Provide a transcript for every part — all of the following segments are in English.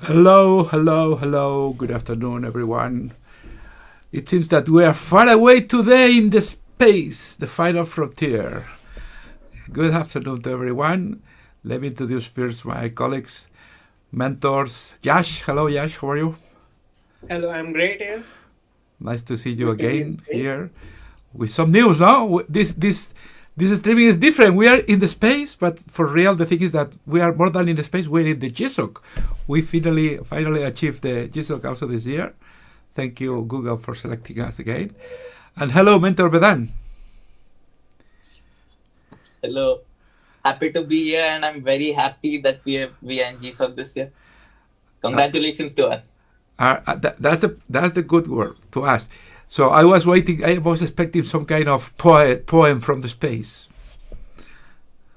Hello, hello, hello. Good afternoon, everyone. It seems that we are far away today in the space, the final frontier. Good afternoon to everyone. Let me introduce first my colleagues, mentors. Yash, hello, Yash. How are you? Hello, I'm great here. Nice to see you Good to be in again space. here with some news. No, this streaming is different. We are in the space, but for real, the thing is that we are more than in the space. We're in the GSoC. We finally achieved the GSoC also this year. Thank you, Google, for selecting us again. And hello, Mentor Vedan. Hello, happy to be here, and I'm very happy that we are in GSoC this year. Uh, Congratulations to us. that's the good word to ask. So I was waiting. I was expecting some kind of poem from the space.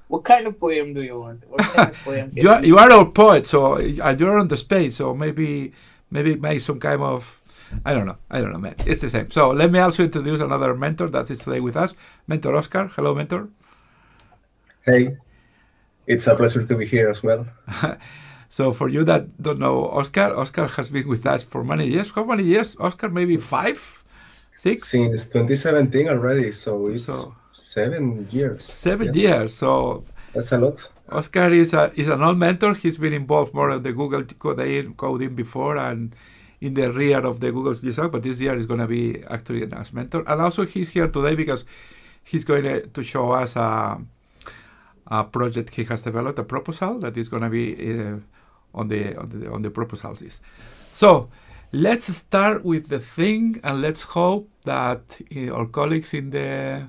What kind of poem do you want? What kind of poem you can you are, you listen are to? our poet, so and you're on the space. So maybe make some kind of I don't know, man. It's the same. So let me also introduce another mentor that is today with us, Mentor Oscar. Hello, Mentor. Hey, it's a pleasure to be here as well. So for you that don't know Oscar has been with us for many years. How many years, Oscar? Maybe five, six. Since 2017 already, so it's So 7 years. 7 years. So That's a lot. Oscar is an old mentor. He's been involved more in the Google coding before and in the rear of the Google GSoC, but this year is going to be actually as mentor. And also he's here today because he's going to show us a project he has developed, a proposal that is going to be on the proposals list. So let's start with the thing, and let's hope that our colleagues in the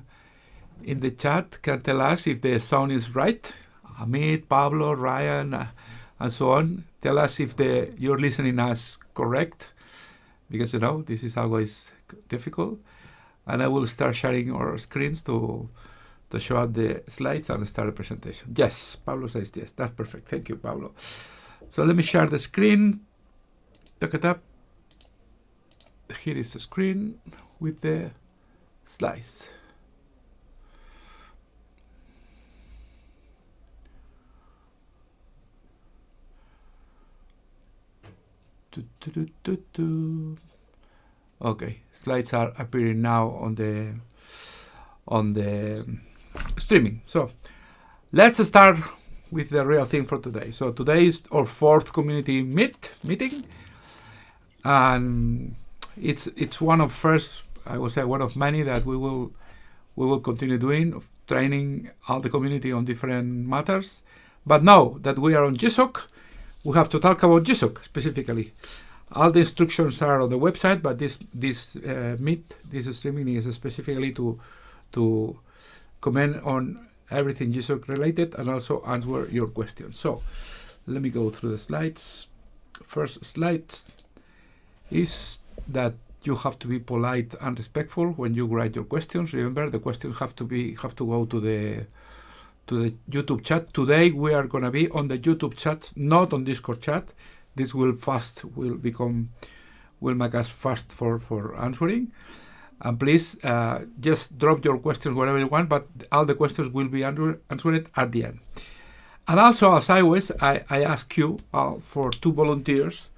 chat can tell us if the sound is right. Amit, Pablo, Ryan, and so on. Tell us if you're listening us correct, because this is always difficult. And I will start sharing our screens to show up the slides and start the presentation. Yes, Pablo says yes. That's perfect. Thank you, Pablo. So let me share the screen. Look it up. Here is the screen with the slides. Okay, slides are appearing now on the streaming. So let's start with the real thing for today. So today is our fourth community meeting, and it's one of first, I would say, one of many that we will continue doing, of training all the community on different matters. But now that we are on GSoC, we have to talk about GSoC specifically. All the instructions are on the website, but this streaming is specifically to comment on everything GSoC related and also answer your questions. So let me go through the slides. First slide is that you have to be polite and respectful when you write your questions. Remember, the questions have to go to the YouTube chat. Today we are gonna be on the YouTube chat, not on Discord chat. This will make us fast for answering. And please just drop your questions wherever you want, but all the questions will be answered at the end. And also, as always, I ask you for 2 volunteers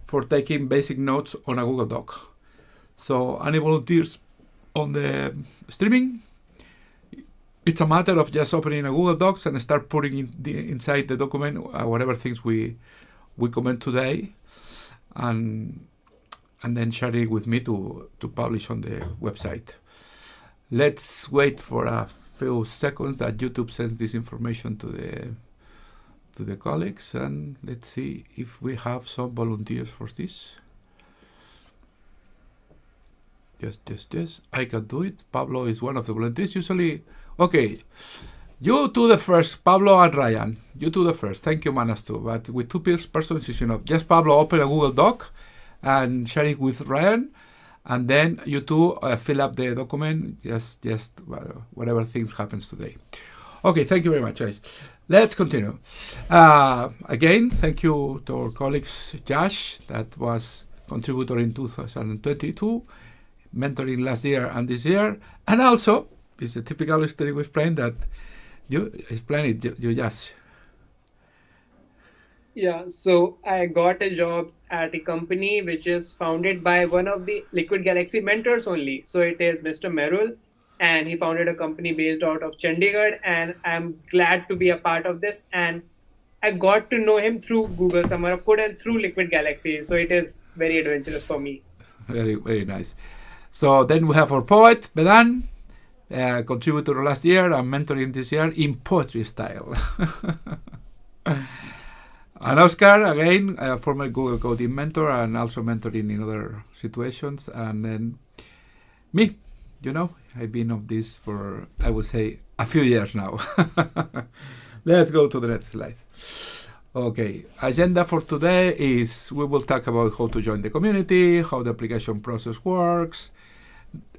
for taking basic notes on a Google Doc. So any volunteers on the streaming, it's a matter of just opening a Google Docs and start putting inside the document whatever things we comment today, and then share it with me to publish on the website. Let's wait for a few seconds that YouTube sends this information to the colleagues, and let's see if we have some volunteers for this. Yes, I can do it. Pablo is one of the volunteers usually. Okay, you two the first, Pablo and Ryan. You two the first. Thank you, Manas too. But with 2 persons is enough. Just Pablo, open a Google Doc and share it with Ryan, and then you two fill up the document. Just whatever things happens today. Okay, thank you very much, guys. Let's continue. Again, thank you to our colleagues, Josh, that was contributor in 2022, mentoring last year and this year, and also it's a typical story we explain that you explain it. You just Yeah, so I got a job at a company which is founded by one of the Liquid Galaxy mentors only. So it is Mr. Merul, and he founded a company based out of Chandigarh, and I'm glad to be a part of this. And I got to know him through Google Summer of Code and through Liquid Galaxy. So it is very adventurous for me. Very, very nice. So then we have our poet, Vedan, contributor last year and mentoring this year in poetry style. And Oscar, again, former Google coding mentor and also mentoring in other situations. And then me, I've been of this for, I would say, a few years now. Let's go to the next slide. Okay, agenda for today is we will talk about how to join the community, how the application process works,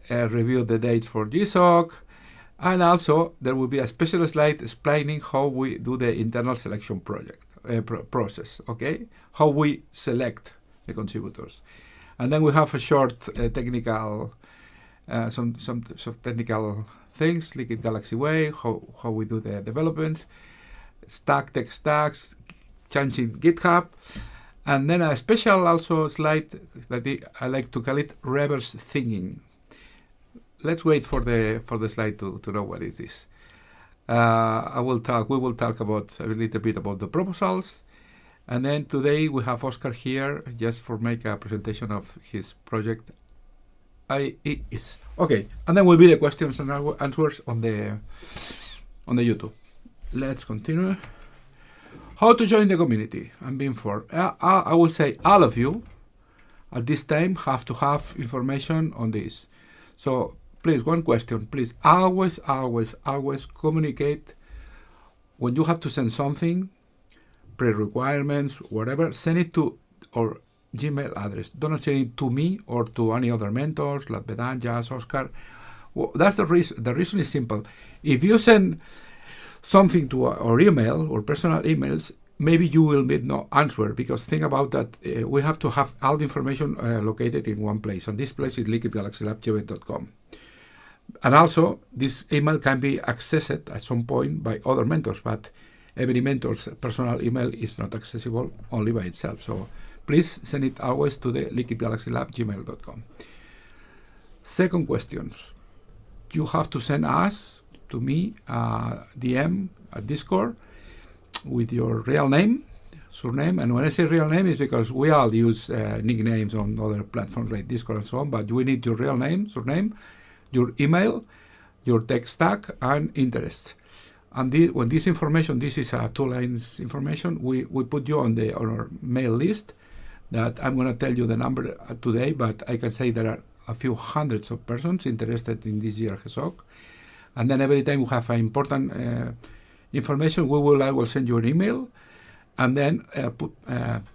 review the dates for GSoC, and also there will be a special slide explaining how we do the internal selection process, okay? How we select the contributors. And then we have a short technical, some technical things, Liquid Galaxy way, how we do the development, tech stacks, changing GitHub, and then a special also slide that I like to call it reverse thinking. Let's wait for the slide to know what it is. We will talk about a little bit about the proposals, and then today we have Oscar here just for make a presentation of his project. Is okay, and then will be the questions and answers on the YouTube. Let's continue. How to join the community? I'm being for. I will say all of you at this time have to have information on this. So please, one question, please always communicate when you have to send something, pre-requirements, whatever, send it to our Gmail address. Don't send it to me or to any other mentors like Vedan, Jas, Oscar. Well, that's the reason. The reason is simple. If you send something to our email or personal emails, maybe you will get no answer, because think about that, we have to have all the information located in one place, and this place is liquidgalaxylab.com. And also, this email can be accessed at some point by other mentors, but every mentor's personal email is not accessible only by itself. So please send it always to the liquidgalaxylab@gmail.com. Second questions. You have to send us, to me, DM at Discord with your real name, surname. And when I say real name, is because we all use nicknames on other platforms like Discord and so on, but we need your real name, surname, your email, your tech stack, and interests. And when this information, this is a 2 lines information, we put you on our mail list that I'm going to tell you the number today, but I can say there are a few hundreds of persons interested in this year GSoC. And then every time we have important information, I will send you an email, and then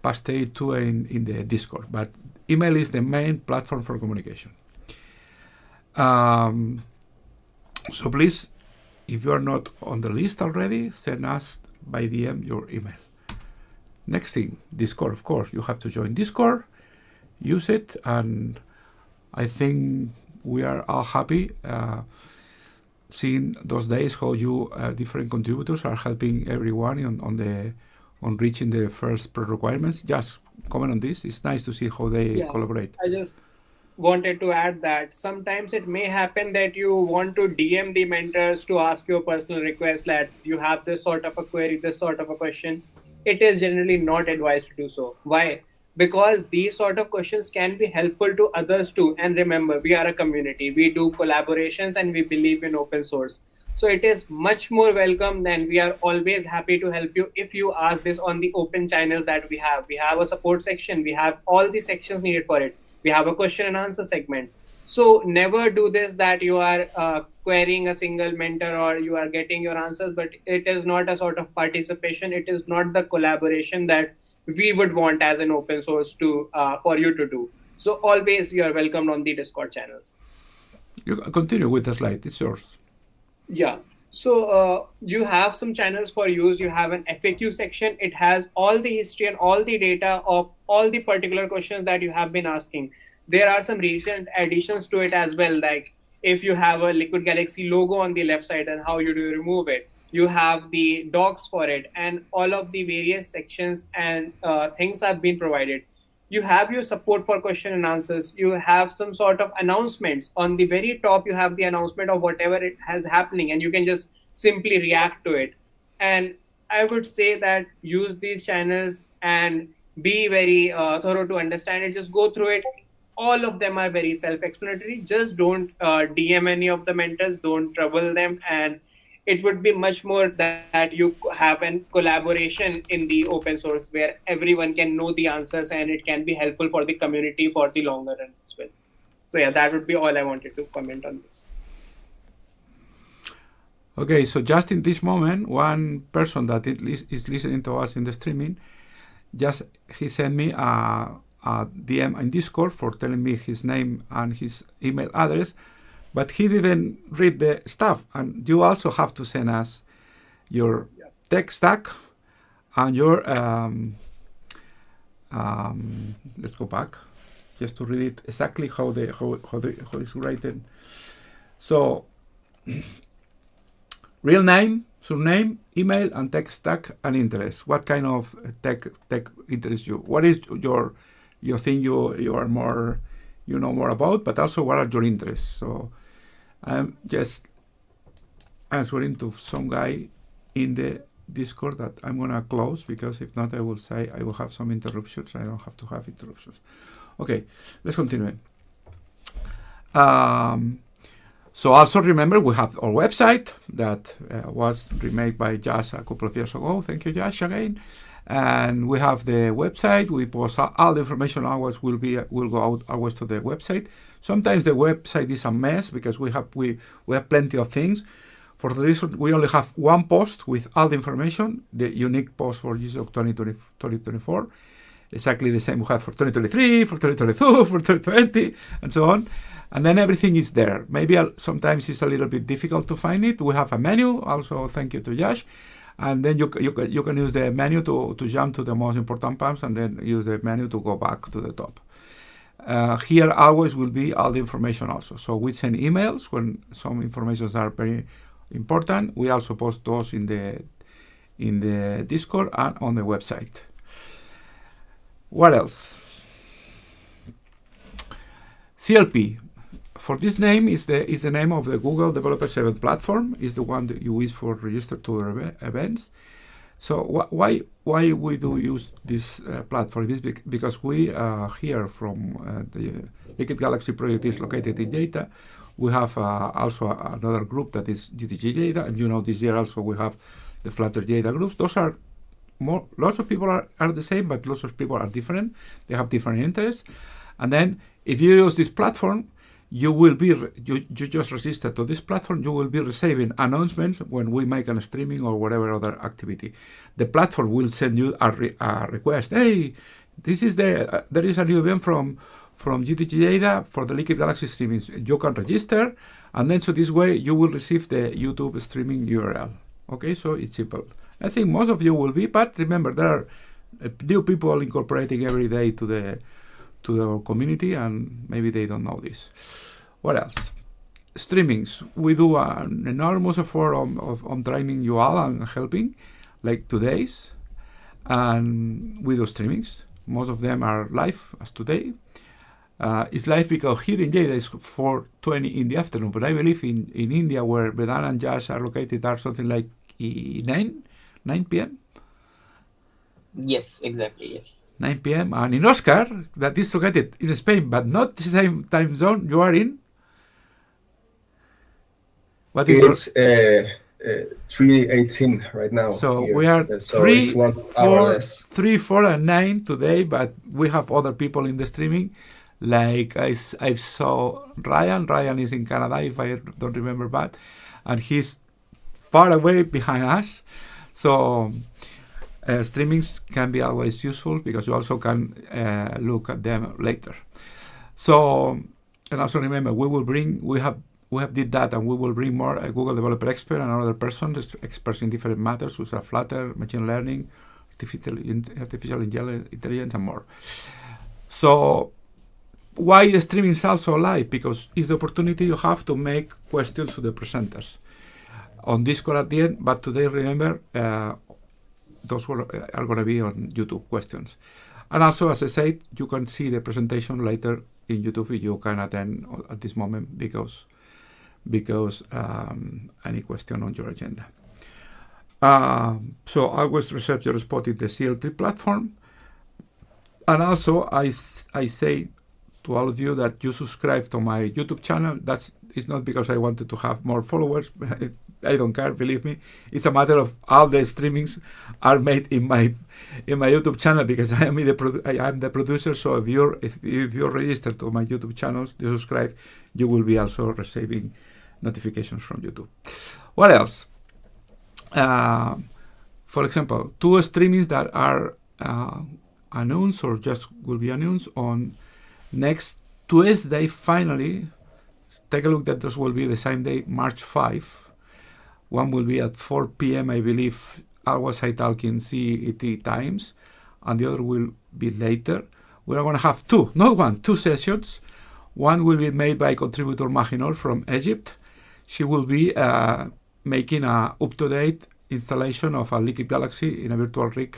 paste it to in the Discord. But email is the main platform for communication. So please, if you are not on the list already, send us by DM your email. Next thing, Discord, of course. You have to join Discord, use it, and I think we are all happy seeing those days how you different contributors are helping everyone on reaching the first requirements. Just comment on this. It's nice to see how they collaborate. I just wanted to add that sometimes it may happen that you want to DM the mentors to ask your personal request that you have this sort of a query, this sort of a question. It is generally not advised to do so. Why? Because these sort of questions can be helpful to others too. And remember, we are a community. We do collaborations and we believe in open source. So it is much more welcome, and we are always happy to help you if you ask this on the open channels that we have. We have a support section. We have all the sections needed for it. We have a question and answer segment. So never do this that you are querying a single mentor or you are getting your answers, but it is not a sort of participation. It is not the collaboration that we would want as an open source to for you to do. So always you are welcomed on the Discord channels. You continue with the slide. It's yours. Yeah. So you have some channels for use. You have an FAQ section. It has all the history and all the data of all the particular questions that you have been asking. There are some recent additions to it as well, like if you have a Liquid Galaxy logo on the left side and how you do remove it. you have the docs for it, and all of the various sections and things have been provided. You have your support for question and answers. You have some sort of announcements on the very top. You have the announcement of whatever it has happening, and you can just simply react to it. And I would say that use these channels and be very thorough to understand it. Just go through it. All of them are very self-explanatory. Just don't DM any of the mentors. Don't trouble them, and it would be much more that you have an collaboration in the open source where everyone can know the answers, and it can be helpful for the community for the longer run as well. So yeah, that would be all I wanted to comment on this. Okay, so just in this moment, one person that is listening to us in the streaming, he sent me a DM in Discord for telling me his name and his email address, but he didn't read the stuff. And you also have to send us your tech stack and your let's go back just to read it exactly how it's written. So real name, surname, email, and tech stack and interest. What kind of tech interests you? What is your thing you are more, you know more about, but also what are your interests? So I'm just answering to some guy in the Discord that I'm gonna close, because if not I will say I will have some interruptions. I don't have to have interruptions. Okay, let's continue. So also remember, we have our website that was remade by Josh a couple of years ago. Thank you, Josh, again. And we have the website. We post all the information always will go out always to the website. Sometimes the website is a mess because we have plenty of things. For the reason, we only have one post with all the information, the unique post for GSoC 2024. Exactly the same we have for 2023, for 2022, for 2020, and so on. And then everything is there. Maybe sometimes it's a little bit difficult to find it. We have a menu. Also, thank you to Josh. And then you can use the menu to jump to the most important pumps, and then use the menu to go back to the top. Here always will be all the information also. So we send emails when some informations are very important. We also post those in the Discord and on the website. What else? CLP. For this name is the name of the Google Developer Event Platform. Is the one that you use for register to events. So why we do use this platform? Is because we here from the Liquid Galaxy project is located in Jada. We have also another group that is GTG Jada, and you know this year also we have the Flutter Jada groups. Those are lots of people are the same, but lots of people are different. They have different interests. And then if you use this platform, you will be you just register to this platform. You will be receiving announcements when we make a streaming or whatever other activity. The platform will send you a request. Hey, this is there is a new event from GTG Data for the Liquid Galaxy streaming. You can register, and then so this way you will receive the YouTube streaming URL. Okay, so it's simple. I think most of you will be, but remember there are new people incorporating every day to the community, and maybe they don't know this. What else? Streamings. We do an enormous effort on training you all and helping, like today's, and we do streamings. Most of them are live, as today. It's live because here in Jada it's 4:20 in the afternoon, but I believe in India, where Vedana and Josh are located, are something like 9 p.m. Yes, exactly, yes. 9 p.m. And in Oscar, that is located in Spain, but not the same time zone you are in. What is it's 3:18 right now. So here. we are So it's 1 hour less. 3, 4, and 9 today, but we have other people in the streaming. Like I saw Ryan. Ryan is in Canada, if I don't remember bad, and he's far away behind us. So streamings can be always useful because you also can look at them later. So, and also remember, we have did that, and we will bring more Google Developer Expert and other persons, experts in different matters, such as Flutter, machine learning, artificial intelligence, and more. So why the streaming is also live? Because it's the opportunity you have to make questions to the presenters. on Discord at the end. But today, remember, those are going to be on YouTube questions. And also, as I said, you can see the presentation later in YouTube if you can attend at this moment because any question on your agenda. So always reserve your spot in the CLP platform. And also, I say to all of you that you subscribe to my YouTube channel. It's not because I wanted to have more followers. I don't care, believe me. It's a matter of all the streamings are made in my YouTube channel because I am the producer. So if you're registered to my YouTube channels, you subscribe, you will be also receiving notifications from YouTube. What else? For example, 2 streamings that are announced or just will be announced on next Tuesday. Finally, take a look that this will be the same day, March 5. One will be at 4 p.m. I believe, Alwas Italkin CET times, and the other will be later. We are going to have two sessions. One will be made by contributor Mahinor from Egypt. She will be making a up-to-date installation of a Liquid Galaxy in a virtual rig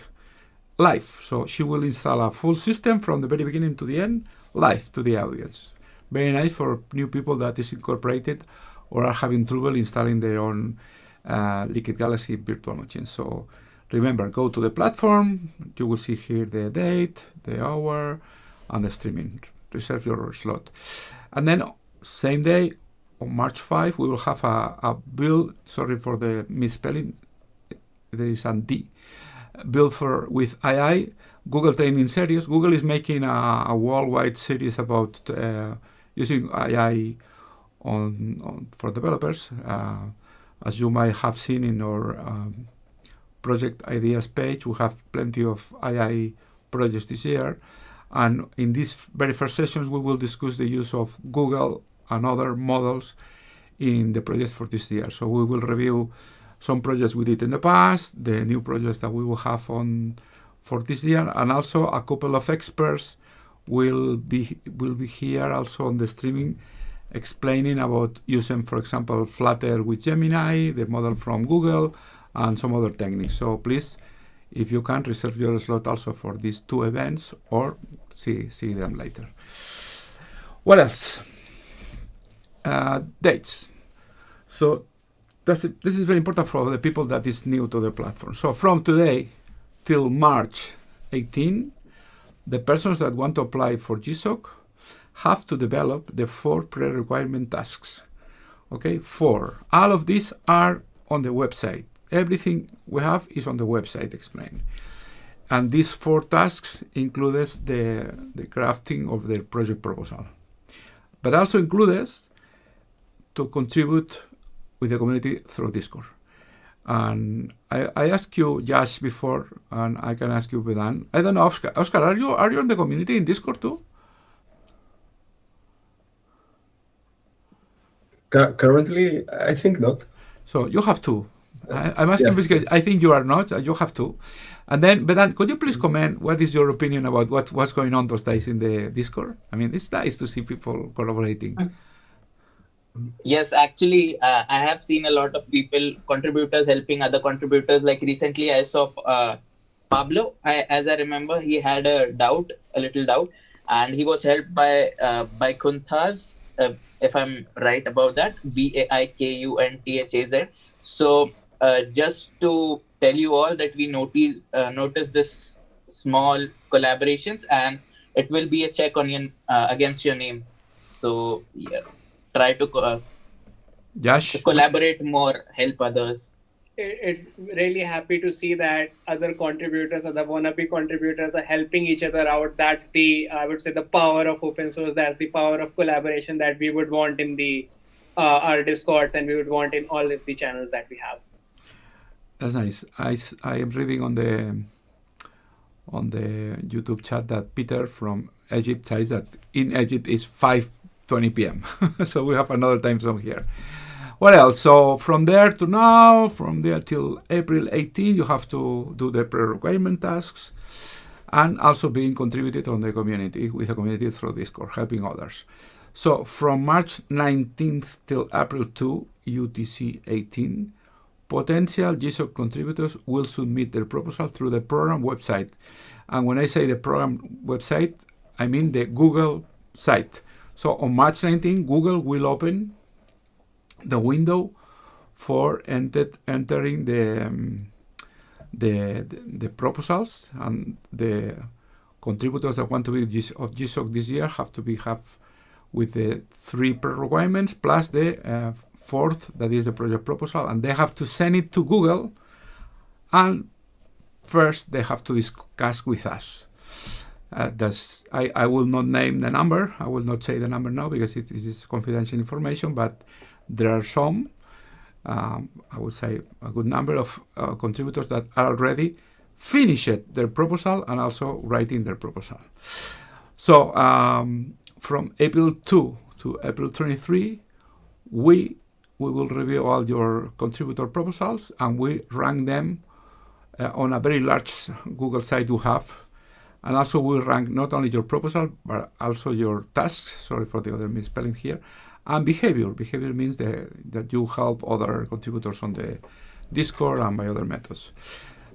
live. So she will install a full system from the very beginning to the end, live to the audience. Very nice for new people that is incorporated or are having trouble installing their own Liquid Galaxy virtual machine. So remember, go to the platform. You will see here the date, the hour, and the streaming. Reserve your slot. And then same day, on March 5, we will have a build. Sorry for the misspelling. There is a D. Build with AI Google training series. Google is making a worldwide series about using AI for developers. As you might have seen in our project ideas page, we have plenty of AI projects this year. And in these very first sessions, we will discuss the use of Google and other models in the projects for this year. So we will review some projects we did in the past, the new projects that we will have for this year, and also a couple of experts will be here also on the streaming, explaining about using, for example, Flutter with Gemini, the model from Google, and some other techniques. So please, if you can, reserve your slot also for these 2 events or see them later. What else? Dates. So this is very important for the people that is new to the platform. So from today till March 18, the persons that want to apply for GSoC have to develop the 4 pre-requirement tasks. Okay, 4. All of these are on the website. Everything we have is on the website explained. And these 4 tasks includes the crafting of the project proposal. But also includes to contribute with the community through Discord. And I asked you Josh before, and I can ask you Vedan. I don't know, Oscar, are you in the community in Discord too? Currently, I think not. So you have to. I'm asking Yes, because yes. I think you are not. You have to. And then, Vedan, could you please comment what is your opinion about what's going on those days in the Discord? I mean, it's nice to see people collaborating. Yes, actually, I have seen a lot of contributors helping other contributors. Like recently, I saw Pablo. As I remember, he had a little doubt, and he was helped by Kunthaz, if I'm right about that, Baikuntaz. So just to tell you all that we noticed this small collaborations, and it will be a check on your against your name. So yeah, try to Josh? collaborate more, help others. It's really happy to see that other contributors, other wannabe contributors are helping each other out. That's I would say, the power of open source. That's the power of collaboration that we would want in our Discords, and we would want in all of the channels that we have. That's nice. I am reading on the YouTube chat that Peter from Egypt says that in Egypt is 5:20 p.m. So we have another time zone here. What else? So from there to now, from there till April 18, you have to do the pre-requirement tasks and also being contributed on the community, with the community through Discord, helping others. So from March 19th till April 2, UTC 18, potential GSoC contributors will submit their proposal through the program website. And when I say the program website, I mean the Google site. So on March 19, Google will open the window for entering the proposals, and the contributors that want to be of GSoC this year have with the 3 requirements plus the 4th, that is the project proposal, and they have to send it to Google, and first they have to discuss with us. I will not name the number. I will not say the number now because it is confidential information, but there are some, I would say a good number of contributors that are already finished their proposal and also writing their proposal. So from April 2 to April 23, we will review all your contributor proposals, and we rank them on a very large Google site we have. And also we rank not only your proposal, but also your tasks, sorry for the other misspelling here, and behavior. Behavior means that you help other contributors on the Discord and by other methods.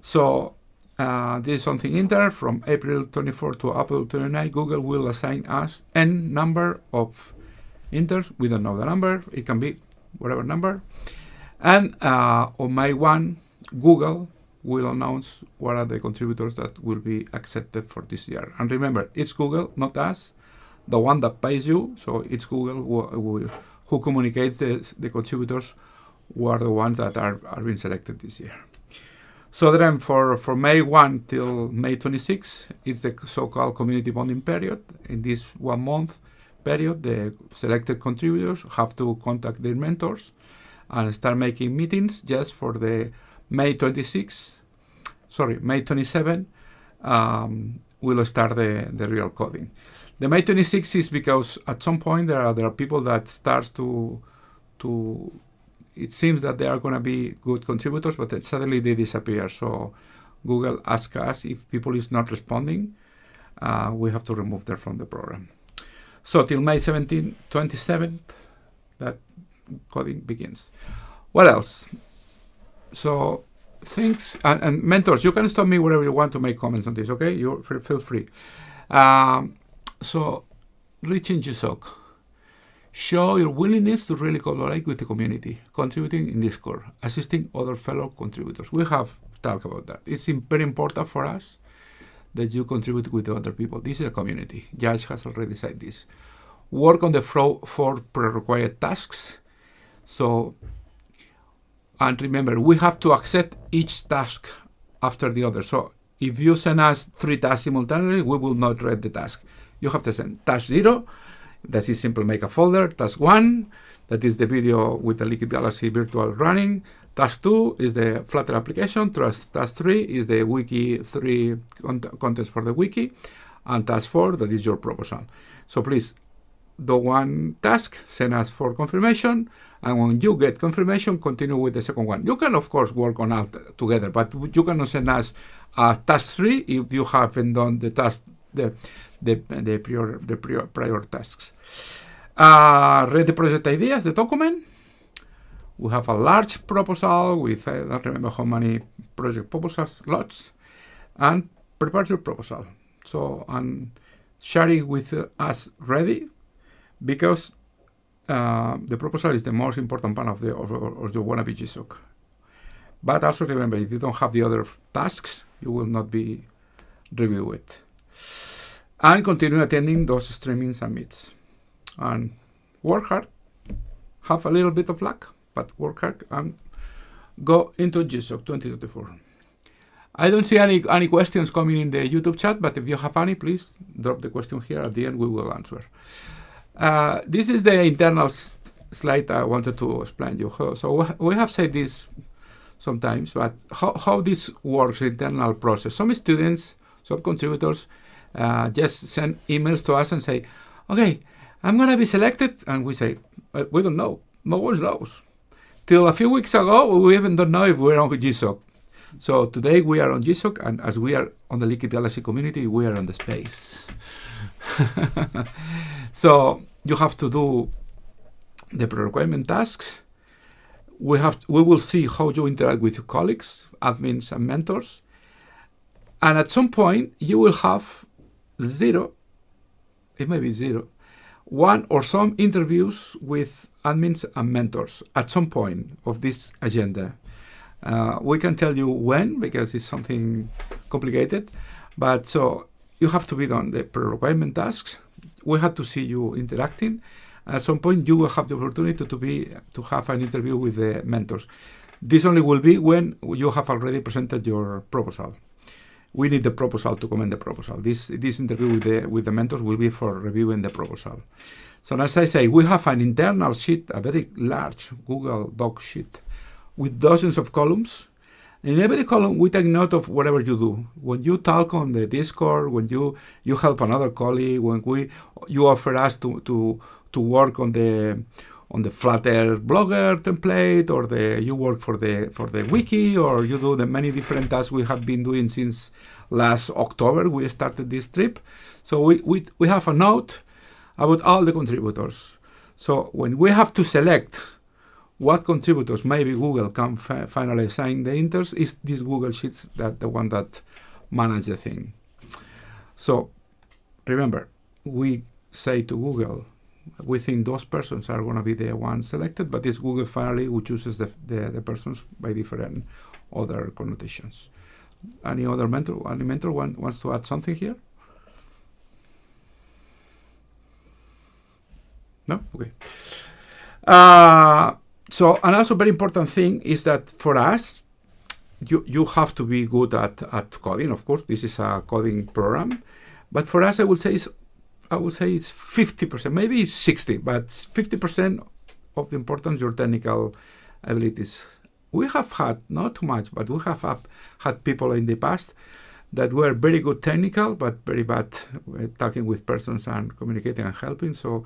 So this is something in there. From April 24 to April 29, Google will assign us n number of inters. We don't know the number. It can be whatever number. And on May 1, Google will announce what are the contributors that will be accepted for this year. And remember, it's Google, not us, the one that pays you. So it's Google who communicates the contributors who are the ones that are being selected this year. So then for May 1 till May 26, it's the so-called community bonding period. In this 1 month period, the selected contributors have to contact their mentors and start making meetings just for the May 27, we'll start the real coding. The May 26 is because at some point there are people that starts to it seems that they are going to be good contributors, but suddenly they disappear. So Google asks us if people is not responding, we have to remove them from the program. So till May 27th, that coding begins. What else? So things and mentors, you can stop me wherever you want to make comments on this, okay? You feel free. So reaching GSoC. Show your willingness to really collaborate with the community, contributing in Discord, assisting other fellow contributors. We have talked about that. It's very important for us that you contribute with other people. This is a community. Josh has already said this. Work on the 4 pre-required tasks. So, and remember, we have to accept each task after the other. So if you send us 3 tasks simultaneously, we will not read the task. You have to send task 0, that is simple, make a folder. Task 1, that is the video with the Liquid Galaxy virtual running. Task 2 is the Flutter application. Task 3 is the wiki 3 contents for the wiki. And task 4, that is your proposal. So please, do 1 task, send us for confirmation, and when you get confirmation, continue with the second one. You can, of course, work on all together, but you cannot send us task 3 if you haven't done the task, the prior tasks. Read the project ideas, the document. We have a large proposal with, I don't remember how many project proposals, lots, and prepare your proposal. So, and share it with us ready, because the proposal is the most important part of your wannabe GSoC. But also remember, if you don't have the other tasks, you will not be reviewed. And continue attending those streamings and meets. And work hard. Have a little bit of luck, but work hard and go into GSoC 2024. I don't see any questions coming in the YouTube chat, but if you have any, please drop the question here. At the end, we will answer. This is the internal slide I wanted to explain you. So we have said this sometimes, but how this works, internal process. Some students, some contributors just send emails to us and say, okay, I'm going to be selected. And we say, we don't know. No one knows. Till a few weeks ago, we even don't know if we're on GSoC. So today we are on GSoC, and as we are on the Liquid Galaxy community, we are on the space. So you have to do the pre-requirement tasks. we will see how you interact with your colleagues, admins, and mentors. And at some point, you will have zero, it may be zero, one or some interviews with admins and mentors at some point of this agenda. We can tell you when, because it's something complicated, but so you have to be done the pre-requirement tasks. We have to see you interacting. At some point, you will have the opportunity to have an interview with the mentors. This only will be when you have already presented your proposal. We need the proposal to comment the proposal. This interview with the mentors will be for reviewing the proposal. So as I say, we have an internal sheet, a very large Google Doc sheet with dozens of columns. In every column, we take note of whatever you do. When you talk on the Discord, when you help another colleague, when you offer us to work on the Flutter Blogger template, or you work for the wiki, or you do the many different tasks we have been doing since last October. We started this trip, so we have a note about all the contributors. So when we have to select what contributors maybe Google can finally assign the interns, is this Google Sheets that the one that manage the thing. So remember, we say to Google, we think those persons are going to be the ones selected, but it's Google finally who chooses the persons by different other connotations. Any mentor wants to add something here? No? Okay. So another very important thing is that for us, you have to be good at coding. Of course, this is a coding program, but for us, I would say it's 50%, maybe it's 60, but 50% of the importance your technical abilities. We have had, not too much, but we have had people in the past that were very good technical, but very bad talking with persons and communicating and helping. So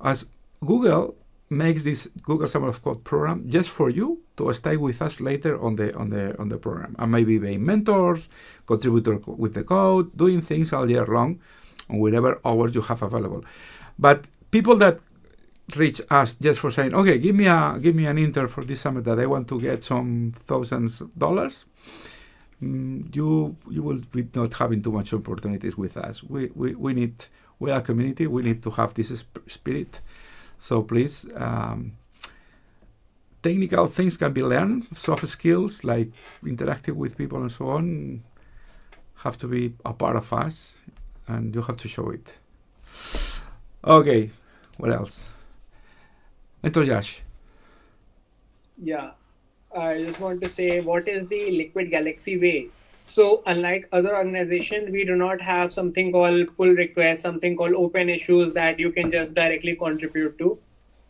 as Google makes this Google Summer of Code program just for you to stay with us later on the program, and maybe being mentors, contributor with the code, doing things all year long, on whatever hours you have available. But people that reach us just for saying, okay, give me an intern for this summer that I want to get some thousands of dollars, you will be not having too much opportunities with us. We are a community. We need to have this spirit. So please, technical things can be learned. Soft skills like interacting with people and so on have to be a part of us, and you have to show it. Okay, what else? Mentor Josh. Yeah, I just want to say, what is the Liquid Galaxy way? So unlike other organizations, we do not have something called pull requests, something called open issues that you can just directly contribute to.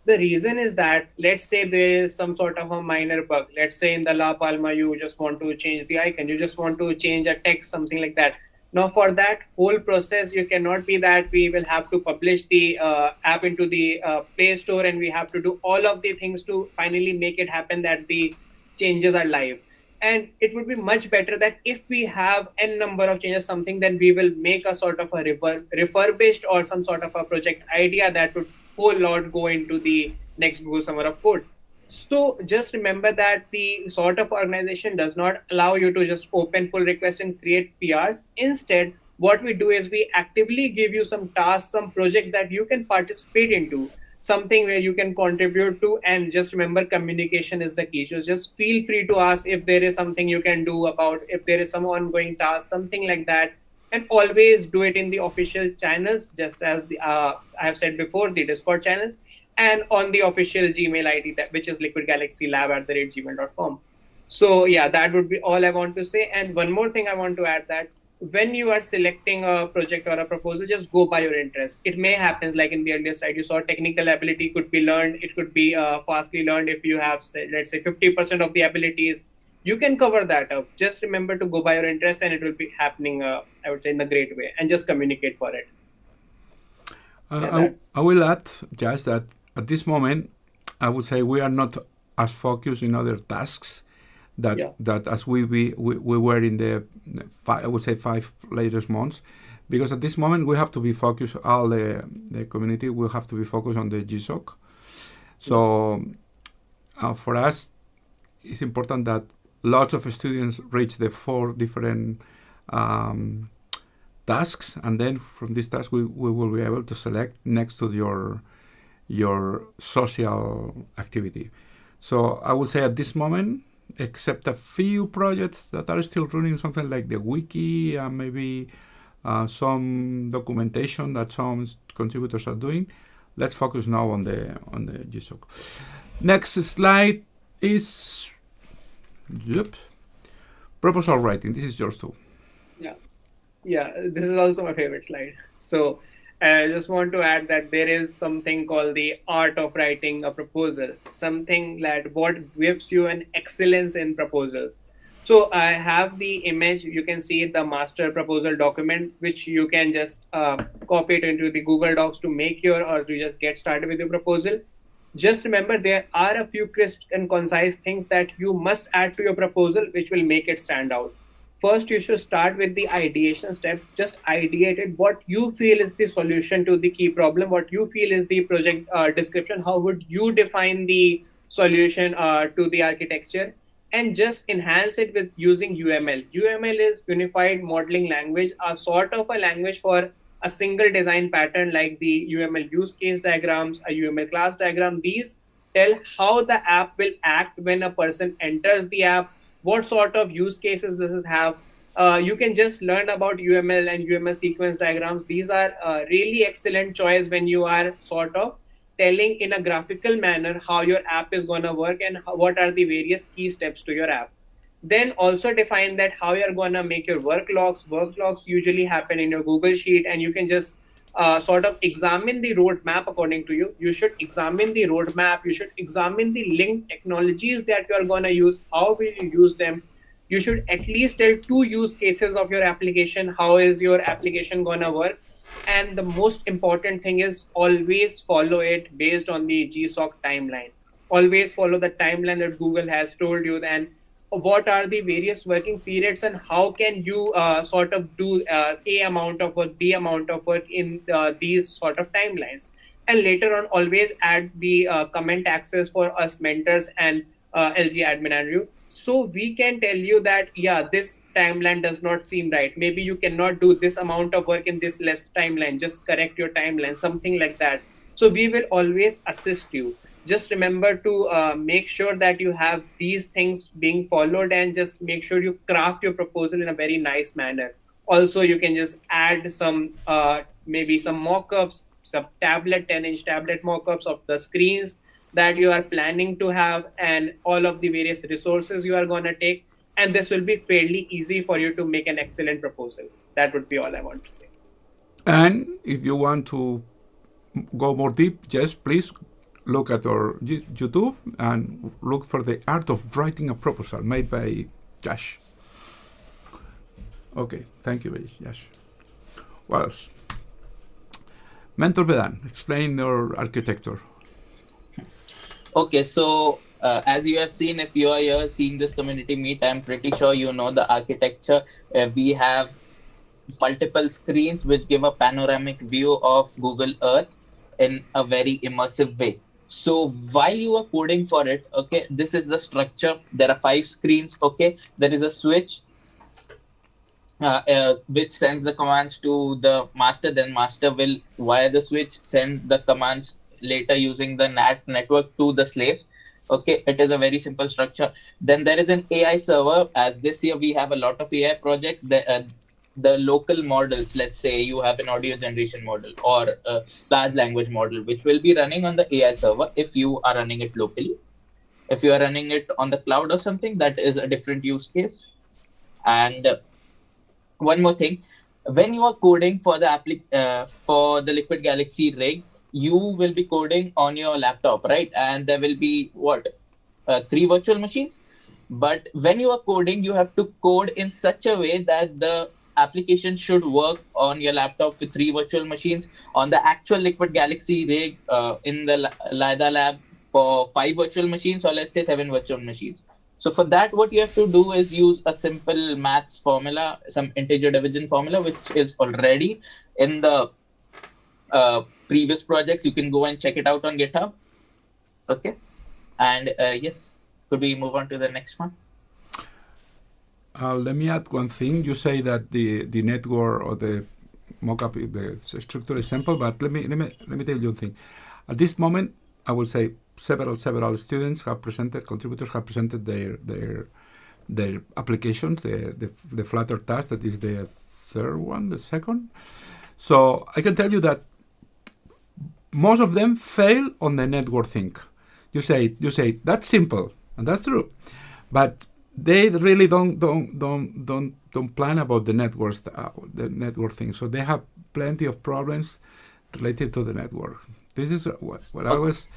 The reason is that, let's say there is some sort of a minor bug. Let's say in the La Palma, you just want to change the icon. You just want to change a text, something like that. Now for that whole process, you cannot be that we will have to publish the app into the Play Store, and we have to do all of the things to finally make it happen that the changes are live. And it would be much better that if we have n number of changes, something, then we will make a sort of a refurbished or some sort of a project idea that would whole lot go into the next Google Summer of Code. So just remember that the sort of organization does not allow you to just open pull requests and create PRs. Instead, what we do is we actively give you some tasks, some projects that you can participate into, something where you can contribute to. And just remember, communication is the key. So just feel free to ask if there is something you can do about, if there is some ongoing task, something like that. And always do it in the official channels, just as I have said before, the Discord channels, and on the official Gmail ID, which is liquidgalaxylab@gmail.com. So yeah, that would be all I want to say. And one more thing I want to add, that when you are selecting a project or a proposal, just go by your interest. It may happen, like in the earlier slide, you saw technical ability could be learned. It could be fastly learned. If you have, let's say, 50% of the abilities, you can cover that up. Just remember to go by your interest, and it will be happening, I would say, in a great way, and just communicate for it. I will add, Josh, that at this moment, I would say we are not as focused in other tasks that as we were in the, I would say, 5 latest months, because at this moment we have to be focused, all the community will have to be focused on the GSoC. So for us, it's important that lots of students reach the 4 different tasks, and then from these tasks we will be able to select next to your social activity. So I would say at this moment, except a few projects that are still running, something like the wiki and maybe some documentation that some contributors are doing, let's focus now on the GSoC. Next slide is proposal writing. This is yours too. Yeah, this is also my favorite slide. So I just want to add that there is something called the art of writing a proposal, something that what gives you an excellence in proposals. So I have the image, you can see the master proposal document, which you can just copy it into the Google Docs to make or to just get started with your proposal. Just remember, there are a few crisp and concise things that you must add to your proposal, which will make it stand out. First, you should start with the ideation step. Just ideate it. What you feel is the solution to the key problem. What you feel is the project description. How would you define the solution to the architecture? And just enhance it with using UML. UML is Unified Modeling Language, a sort of a language for a single design pattern like the UML use case diagrams, a UML class diagram. These tell how the app will act when a person enters the app, what sort of use cases this is have. You can just learn about UML and UML sequence diagrams. These are a really excellent choice when you are sort of telling in a graphical manner how your app is going to work and what are the various key steps to your app. Then also define that how you're going to make your work logs. Work logs usually happen in your Google Sheet, and you can just sort of examine the roadmap according to you. You should examine the roadmap. You should examine the linked technologies that you are going to use. How will you use them? You should at least tell 2 use cases of your application. How is your application going to work? And the most important thing is always follow it based on the GSoC timeline. Always follow the timeline that Google has told you. Then what are the various working periods and how can you sort of do A amount of work, B amount of work in these sort of timelines. And later on, always add the comment access for us mentors and LG admin and you. So we can tell you that, yeah, this timeline does not seem right. Maybe you cannot do this amount of work in this less timeline. Just correct your timeline, something like that. So we will always assist you. Just remember to make sure that you have these things being followed and just make sure you craft your proposal in a very nice manner. Also, you can just add some, maybe some mock-ups, some 10-inch tablet mock-ups of the screens that you are planning to have and all of the various resources you are going to take. And this will be fairly easy for you to make an excellent proposal. That would be all I want to say. And if you want to go more deep, just please look at our YouTube and look for the art of writing a proposal made by Josh. Okay, thank you, Josh. What else? Mentor Vedan, explain your architecture. Okay, so as you have seen, if you are here seeing this community meet, I'm pretty sure you know the architecture. We have multiple screens which give a panoramic view of Google Earth in a very immersive way. So while you are coding for it, okay, this is the structure. There are 5 screens, okay. There is a switch which sends the commands to the master. Then master will, via the switch, send the commands later using the NAT network to the slaves. Okay, it is a very simple structure. Then there is an AI server. As this year we have a lot of AI projects. The local models, let's say you have an audio generation model or a large language model, which will be running on the AI server if you are running it locally. If you are running it on the cloud or something, that is a different use case. And one more thing, when you are coding for the Liquid Galaxy rig, you will be coding on your laptop, right? And there will be 3 virtual machines. But when you are coding, you have to code in such a way that the application should work on your laptop with 3 virtual machines, on the actual Liquid Galaxy rig in the LiDAR lab for 5 virtual machines, or let's say 7 virtual machines. So for that, what you have to do is use a simple maths formula, some integer division formula, which is already in the previous projects. You can go and check it out on GitHub. Okay. And yes, Could we move on to the next one? Let me add one thing. You say that the network or the mockup, the structure is simple, but let me tell you one thing. At this moment, I will say several students have presented, contributors have presented their applications, the Flutter task, that is the the second. So I can tell you that most of them fail on the network thing. You say that's simple, and that's true, but they really don't plan about the network thing. So they have plenty of problems related to the network. This is what I was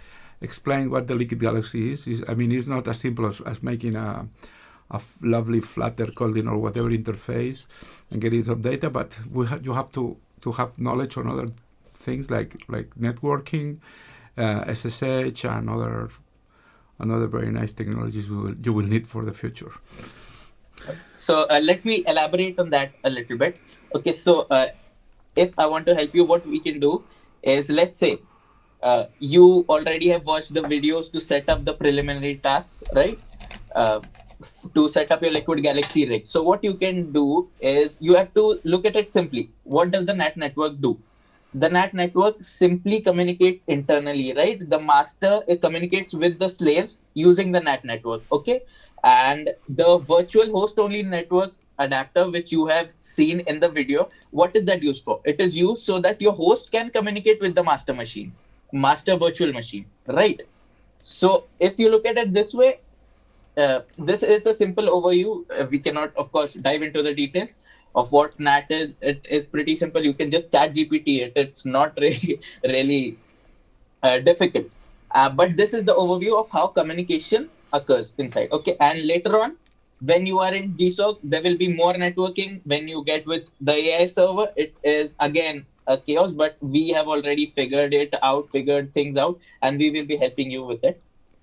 explaining. What the Liquid Galaxy is. I mean, it's not as simple as making a lovely Flutter coding or whatever interface and getting some data, but you have to have knowledge on other things like networking, SSH, and other very nice technologies you will need for the future. So let me elaborate on that a little bit. Okay, so if I want to help you, what we can do is, let's say you already have watched the videos to set up the preliminary tasks, right? To set up your Liquid Galaxy rig. So what you can do is you have to look at it simply. What does the NAT network do? The NAT network simply communicates internally, right? The master, it communicates with the slaves using the NAT network, okay? And the virtual host only network adapter, which you have seen in the video, what is that used for? It is used so that your host can communicate with the master machine, master virtual machine, right? So if you look at it this way, this is the simple overview. We cannot, of course, dive into the details of what NAT is. It is pretty simple. You can just chat GPT it. It's not really difficult. But this is the overview of how communication occurs inside. Okay, and later on, when you are in GSoC, there will be more networking. When you get with the AI server, it is again a chaos, but we have already figured things out, and we will be helping you with it.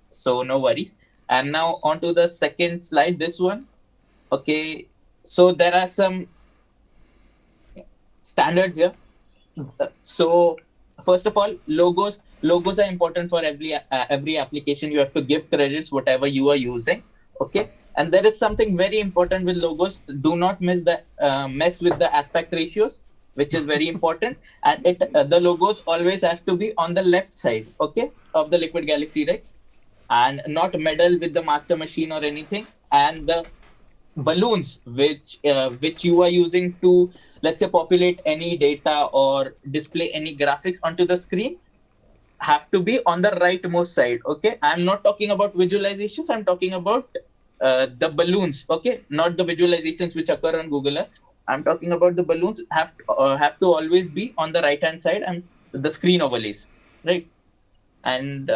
So no worries. And now on to the second slide, this one. Okay, so there are some standards here. So first of all, logos are important for every application. You have to give credits whatever you are using. Okay, and there is something very important with logos. Do not mess with the aspect ratios, which is very important. And the logos always have to be on the left side, okay, of the Liquid Galaxy, right? And not meddle with the master machine or anything. And the balloons which you are using to, let's say, populate any data or display any graphics onto the screen have to be on the rightmost side. Okay, I'm not talking about visualizations, I'm talking about the balloons. Okay, not the visualizations which occur on Google Earth. I'm talking about the balloons have to always be on the right hand side, and the screen overlays, right? And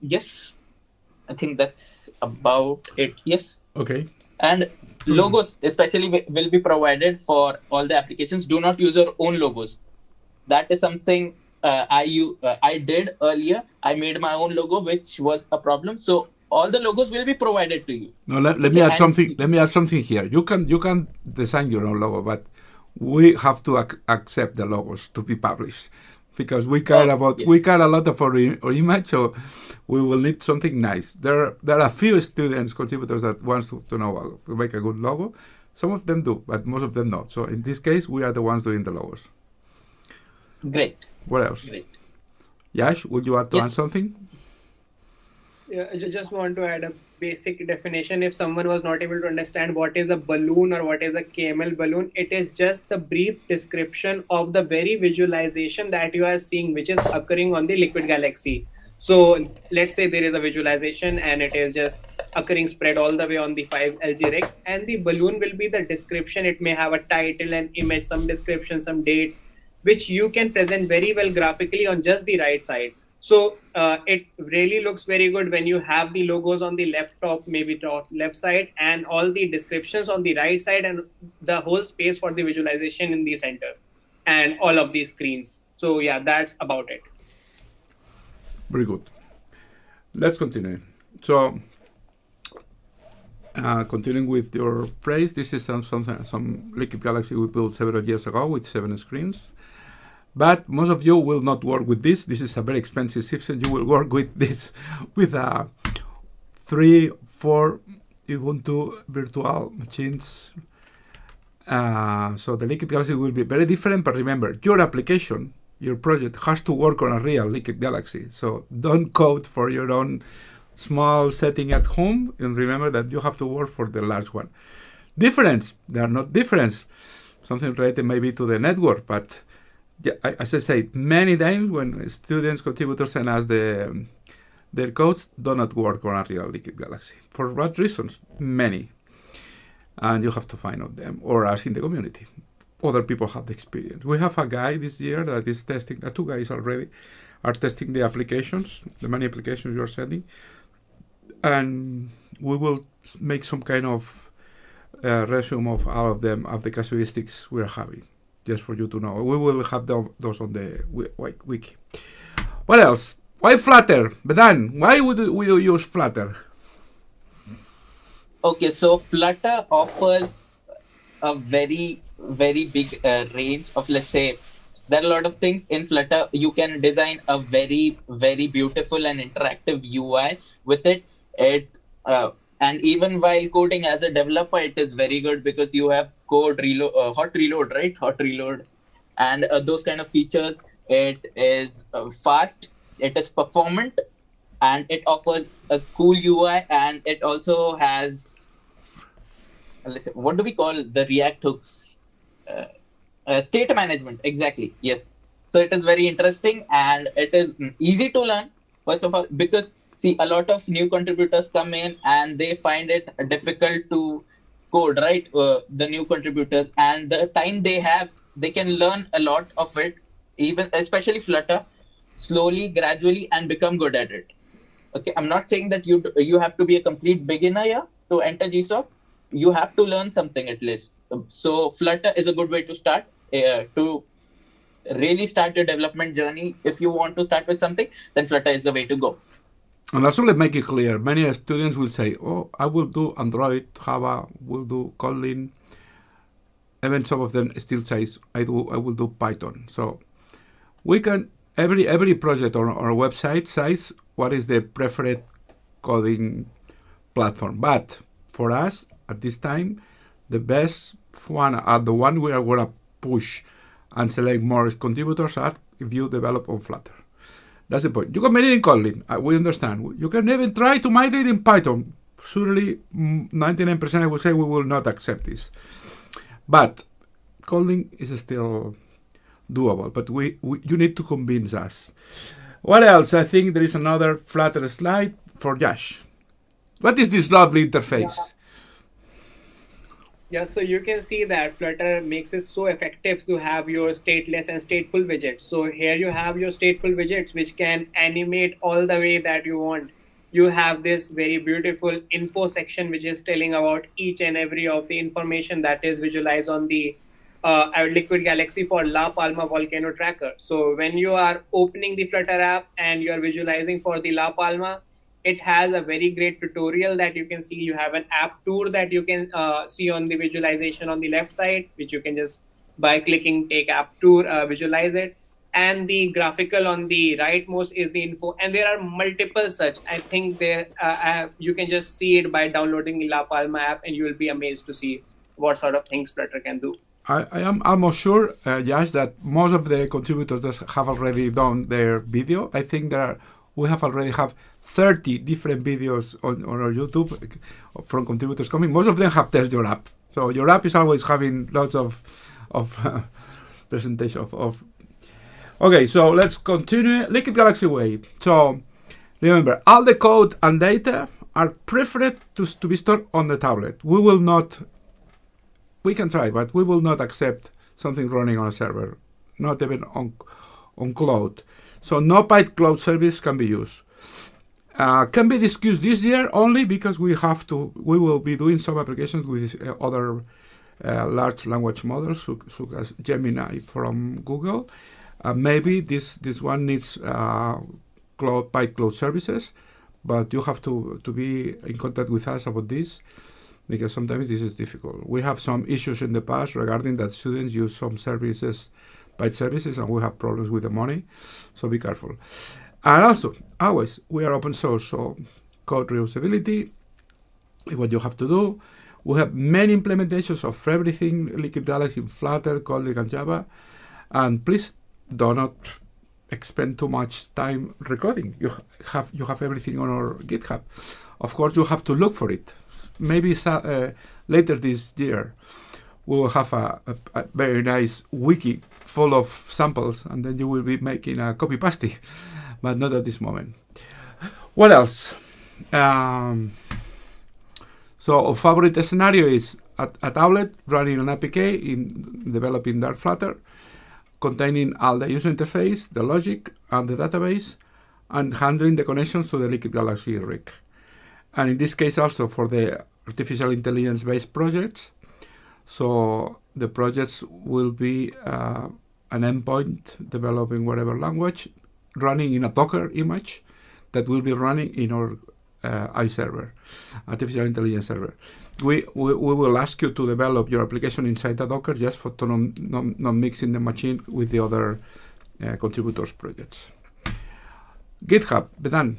yes, I think that's about it. Yes. Okay. And logos especially will be provided for all the applications. Do not use your own logos. That is something I did earlier. I made my own logo, which was a problem. So all the logos will be provided to you. No, let me add something. Let me add something here. You can design your own logo, but we have to accept the logos to be published, because we care a lot of our image, so we will need something nice. There are a few students, contributors that wants to know how to make a good logo. Some of them do, but most of them not. So in this case, we are the ones doing the logos. Great. What else? Great. Yash, would you add something? Yeah, I just want to add a basic definition. If someone was not able to understand what is a balloon or what is a KML balloon, it is just the brief description of the very visualization that you are seeing, which is occurring on the Liquid Galaxy. So let's say there is a visualization and it is just occurring spread all the way on the 5 LG rigs, and the balloon will be the description. It may have a title, an image, some description, some dates, which you can present very well graphically on just the right side. So it really looks very good when you have the logos on the left top, maybe top left side, and all the descriptions on the right side, and the whole space for the visualization in the center, and all of these screens. So yeah, that's about it. Very good. Let's continue. So continuing with your phrase, this is some Liquid Galaxy we built several years ago with 7 screens. But most of you will not work with this. This is a very expensive system. You will work with this with 3, for Ubuntu virtual machines. So the Liquid Galaxy will be very different, but remember, your application, your project has to work on a real Liquid Galaxy. So don't code for your own small setting at home, and remember that you have to work for the large one. Difference, they are not difference. Something related maybe to the network, but yeah, as I said many times, when students, contributors send us their codes, do not work on a real Liquid Galaxy. For what reasons? Many. And you have to find out them or ask in the community. Other people have the experience. We have a guy this year that is testing, two guys already are testing the applications, the many applications you are sending. And we will make some kind of resume of all of them, of the casuistics we are having, just for you to know. We will have those on the wiki. What else? Why Flutter? Bedan, why would we use Flutter? Okay, so Flutter offers a very, very big range of, let's say, there are a lot of things in Flutter. You can design a very, very beautiful and interactive UI with it. And even while coding as a developer, it is very good because you have code reload, hot reload, right? Hot reload, and those kind of features. It is fast, it is performant, and it offers a cool UI, and it also has, let's say, what do we call the React hooks? State management, exactly. Yes. So it is very interesting, and it is easy to learn. First of all, because see, a lot of new contributors come in and they find it difficult to code, right? The new contributors, and the time they have, they can learn a lot of it, even especially Flutter, slowly, gradually, and become good at it. Okay, I'm not saying that you have to be a complete beginner here to enter GSoC. You have to learn something at least. So Flutter is a good way to start, to really start your development journey. If you want to start with something, then Flutter is the way to go. And also, let's make it clear. Many students will say, "Oh, I will do Android, Java, will do Kotlin." Even some of them still says, "I will do Python." So we can every project on our website says what is the preferred coding platform. But for us at this time, the best one are the one we are gonna push and select more contributors are if you develop on Flutter. That's the point. You can make it in Kotlin. We understand. You can even try to make it in Python. Surely, 99% I would say we will not accept this. But Kotlin is still doable. But you need to convince us. What else? I think there is another Flutter slide for Yash. What is this lovely interface? Yeah, so you can see that Flutter makes it so effective to have your stateless and stateful widgets. So here you have your stateful widgets, which can animate all the way that you want. You have this very beautiful info section, which is telling about each and every of the information that is visualized on the Liquid Galaxy for La Palma volcano tracker. So when you are opening the Flutter app and you are visualizing for the La Palma, it has a very great tutorial that you can see. You have an app tour that you can see on the visualization on the left side, which you can just by clicking take app tour, visualize it. And the graphical on the rightmost is the info. And there are multiple such. I think there you can just see it by downloading the La Palma app, and you will be amazed to see what sort of things Flutter can do. I am almost sure, Yash, that most of the contributors that have already done their video. I think we already have 30 different videos on our YouTube from contributors coming. Most of them have tested your app. So your app is always having lots of presentation of. Okay, so let's continue. Liquid Galaxy way. So remember, all the code and data are preferred to be stored on the tablet. We can try, but we will not accept something running on a server, not even on cloud. So no Python cloud service can be used. Can be discussed this year only because we will be doing some applications with other large language models, such as Gemini from Google. Maybe this one needs Python cloud services, but you have to be in contact with us about this, because sometimes this is difficult. We have some issues in the past regarding that students use some services, Python services, and we have problems with the money, so be careful. And also, always, we are open source, so code reusability, what you have to do. We have many implementations of everything Liquid Galaxy in Flutter, Kotlin, and Java. And please do not expend too much time recording. You have everything on our GitHub. Of course, you have to look for it. Maybe later this year, we will have a very nice wiki full of samples, and then you will be making a copy-paste, but not at this moment. What else? So our favorite scenario is a tablet running an APK in developing Dart Flutter, containing all the user interface, the logic, and the database, and handling the connections to the Liquid Galaxy rig. And in this case also for the artificial intelligence-based projects. So the projects will be an endpoint developing whatever language, running in a Docker image that will be running in our iServer, artificial intelligence server. We will ask you to develop your application inside the Docker just for to not mixing the machine with the other contributors projects. GitHub, Vedan.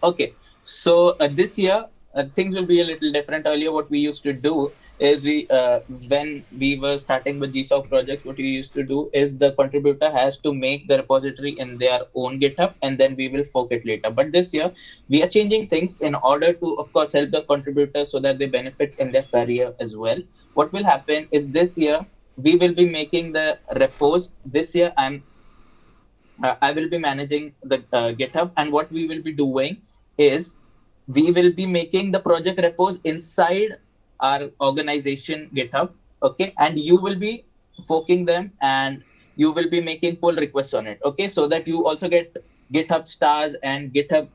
Okay, so this year things will be a little different. Earlier, what we used to do is when we were starting with GSoC projects, what we used to do is the contributor has to make the repository in their own GitHub, and then we will fork it later. But this year, we are changing things in order to, of course, help the contributors so that they benefit in their career as well. What will happen is this year, we will be making the repos. This year, I will be managing the GitHub, and what we will be doing is we will be making the project repos inside our organization GitHub, okay, and you will be forking them and you will be making pull requests on it, okay, so that you also get GitHub stars and GitHub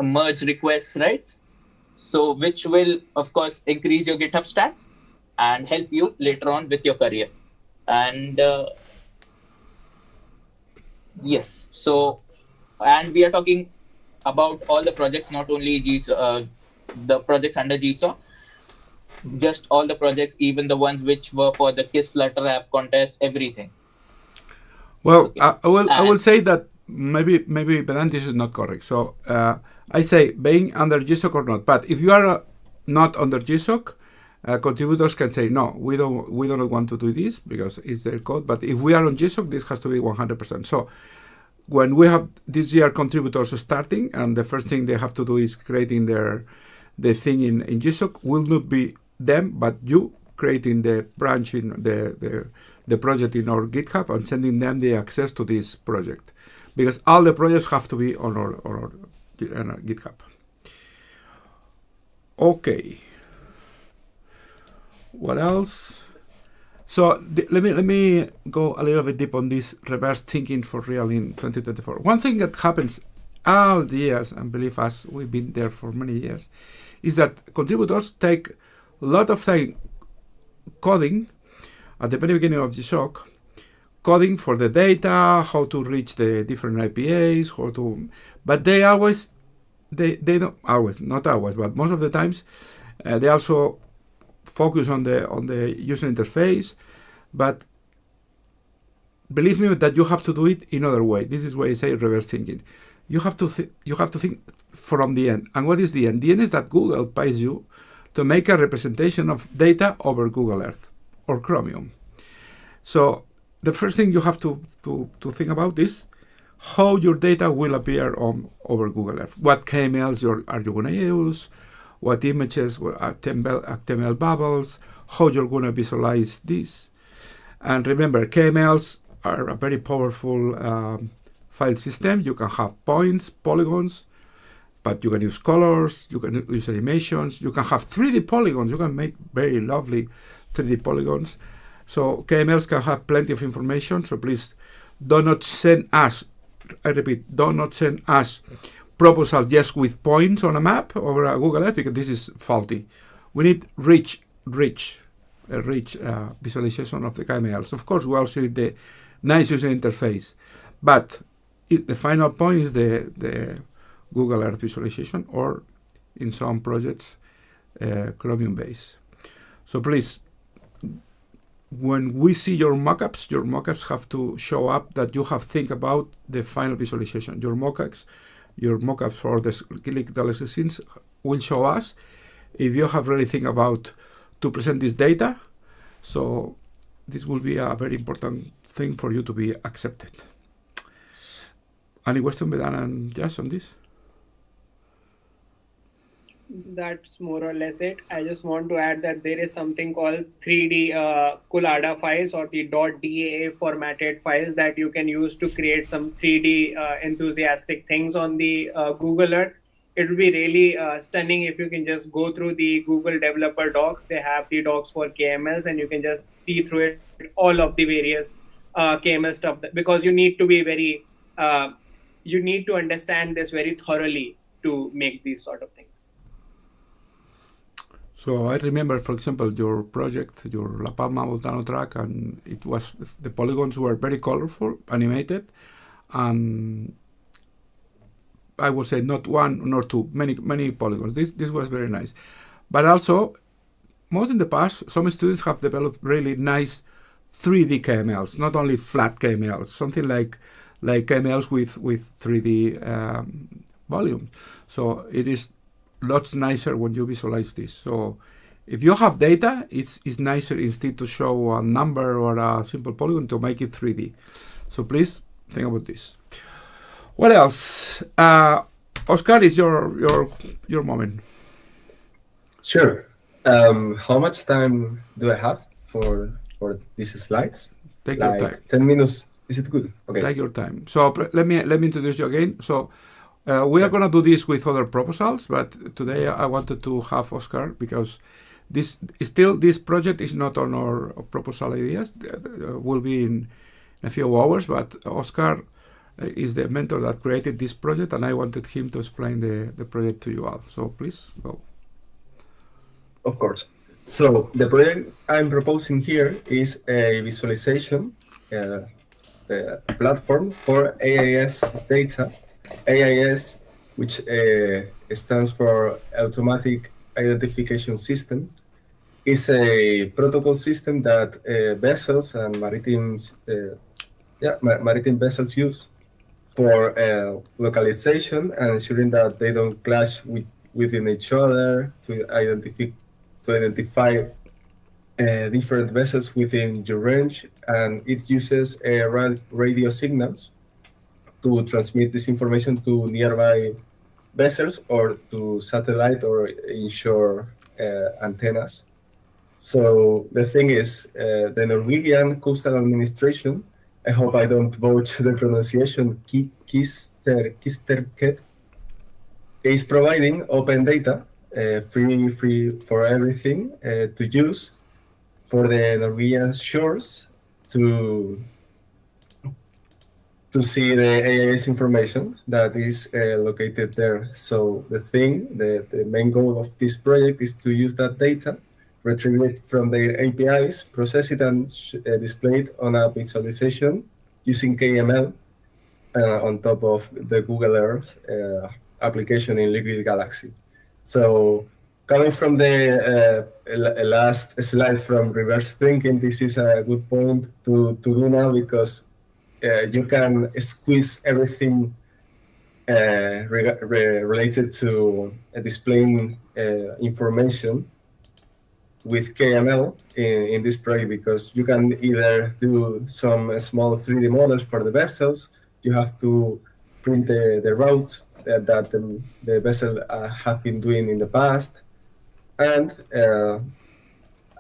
merge requests, right? So which will of course increase your GitHub stats and help you later on with your career. And yes, so, and we are talking about all the projects, not only the projects under GSoC, just all the projects, even the ones which were for the Kiss Flutter app contest, everything. Well, okay. I will say that maybe Vedantis is not correct. So I say being under GSoC or not. But if you are not under GSoC, contributors can say no, we don't want to do this because it's their code. But if we are on GSoC, this has to be 100%. So when we have this year contributors starting, and the first thing they have to do is creating the thing in GSoC, will not be them, but you creating the branch in the project in our GitHub and sending them the access to this project, because all the projects have to be on our GitHub. Okay. What else? So let me go a little bit deep on this reverse thinking for real in 2024. One thing that happens all the years, and believe us, we've been there for many years, is that contributors take a lot of time coding at the very beginning of GSoC, coding for the data, how to reach the different IPAs, but they don't always, not always, but most of the times, they also focus on the user interface, but believe me that you have to do it in other way. This is why I say reverse thinking. You have to think from the end. And what is the end? The end is that Google pays you to make a representation of data over Google Earth or Chromium. So the first thing you have to think about is how your data will appear over Google Earth. What KMLs are you going to use? What images, what HTML bubbles, how you're going to visualize this. And remember, KMLs are a very powerful file system. You can have points, polygons, but you can use colors, you can use animations, you can have 3D polygons, you can make very lovely 3D polygons. So KMLs can have plenty of information, so please do not send us, I repeat, do not send us proposal just with points on a map over a Google Earth, because this is faulty. We need rich visualization of the KMLs. Of course, we also need the nice user interface, but the final point is the Google Earth visualization, or in some projects, Chromium base. So please, when we see your mockups have to show up that you have think about the final visualization. Your mockups your mockups for the clinical scenes will show us if you have really think about to present this data. So this will be a very important thing for you to be accepted. Any question, Vedan and Josh, on this? That's more or less it. I just want to add that there is something called 3D Collada files or the .daa formatted files that you can use to create some 3D enthusiastic things on the Google Earth. It will be really stunning if you can just go through the Google developer docs. They have the docs for KMLs, and you can just see through it all of the various KML stuff, because you need to be very, you need to understand this very thoroughly to make these sort of things. So I remember, for example, your project, your La Palma Volcano track, and it was, the polygons were very colorful, animated, and I would say not one nor two, many polygons. This was very nice. But also, most in the past, some students have developed really nice 3D KMLs, not only flat KMLs, something like KMLs with 3D volume. So it is lots nicer when you visualize this. So if you have data, it's nicer instead to show a number or a simple polygon to make it 3D. So please think about this. What else? Oscar, is your moment. Sure. How much time do I have for these slides? Take your time. 10 minutes. Is it good? Okay. Take your time. So let me introduce you again. So we are going to do this with other proposals, but today I wanted to have Oscar because this project is not on our proposal ideas. Will be in a few hours, but Oscar is the mentor that created this project, and I wanted him to explain the project to you all. So please go. Of course. So the project I'm proposing here is a visualization platform for AIS data. AIS, which stands for Automatic Identification Systems, is a protocol system that vessels and maritime vessels use for localization and ensuring that they don't clash within each other, to identify different vessels within your range, and it uses radio signals to transmit this information to nearby vessels or to satellite or inshore antennas. So the thing is, the Norwegian Coastal Administration, I hope I don't butcher the pronunciation, Kystverket, is providing open data, free for everything to use for the Norwegian shores to see the AIS information that is located there. So the main goal of this project is to use that data, retrieve it from their APIs, process it, and display it on a visualization using KML on top of the Google Earth application in Liquid Galaxy. So coming from the last slide from reverse thinking, this is a good point to do now, because you can squeeze everything related to displaying information with KML in this project, because you can either do some small 3D models for the vessels, you have to print the route that the vessel have been doing in the past, and a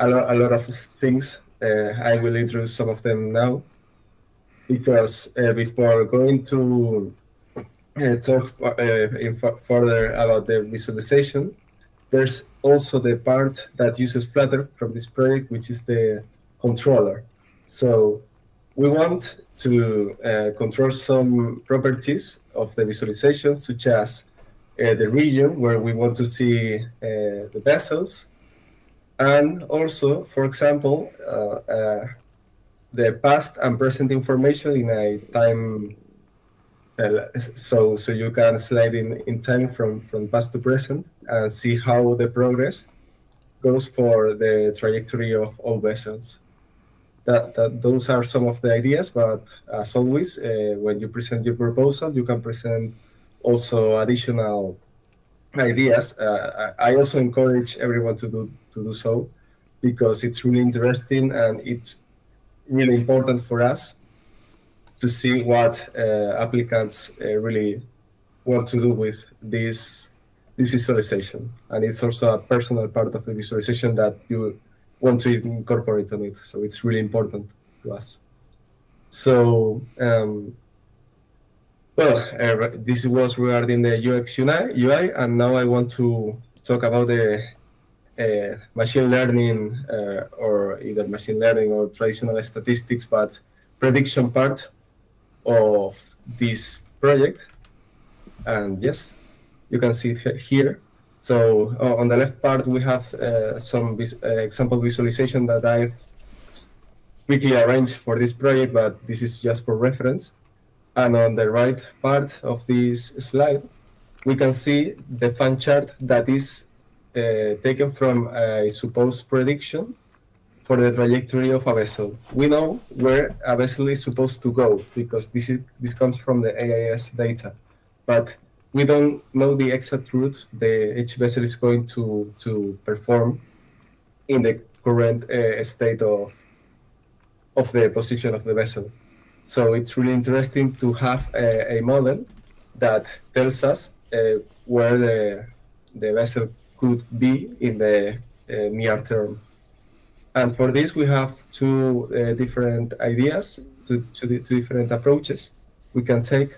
lot of things. I will introduce some of them now, because before going to talk further about the visualization, there's also the part that uses Flutter from this project, which is the controller. So we want to control some properties of the visualization, such as the region where we want to see the vessels, and also, for example, the past and present information in a time. So you can slide in time from past to present and see how the progress goes for the trajectory of all vessels. Those are some of the ideas, but as always, when you present your proposal, you can present also additional ideas. I also encourage everyone to do so, because it's really interesting and it's really important for us to see what applicants really want to do with this visualization. And it's also a personal part of the visualization that you want to incorporate on it. So it's really important to us. So, this was regarding the UX UI, and now I want to talk about the machine learning, or either machine learning or traditional statistics, but prediction part of this project. And yes, you can see it here. So on the left part, we have some example visualization that I've quickly arranged for this project, but this is just for reference. And on the right part of this slide, we can see the fan chart that is taken from a supposed prediction for the trajectory of a vessel. We know where a vessel is supposed to go because this comes from the AIS data, but we don't know the exact route each vessel is going to perform in the current state of the position of the vessel. So it's really interesting to have a model that tells us where the vessel could be in the near term. And for this, we have two different ideas, two different approaches we can take.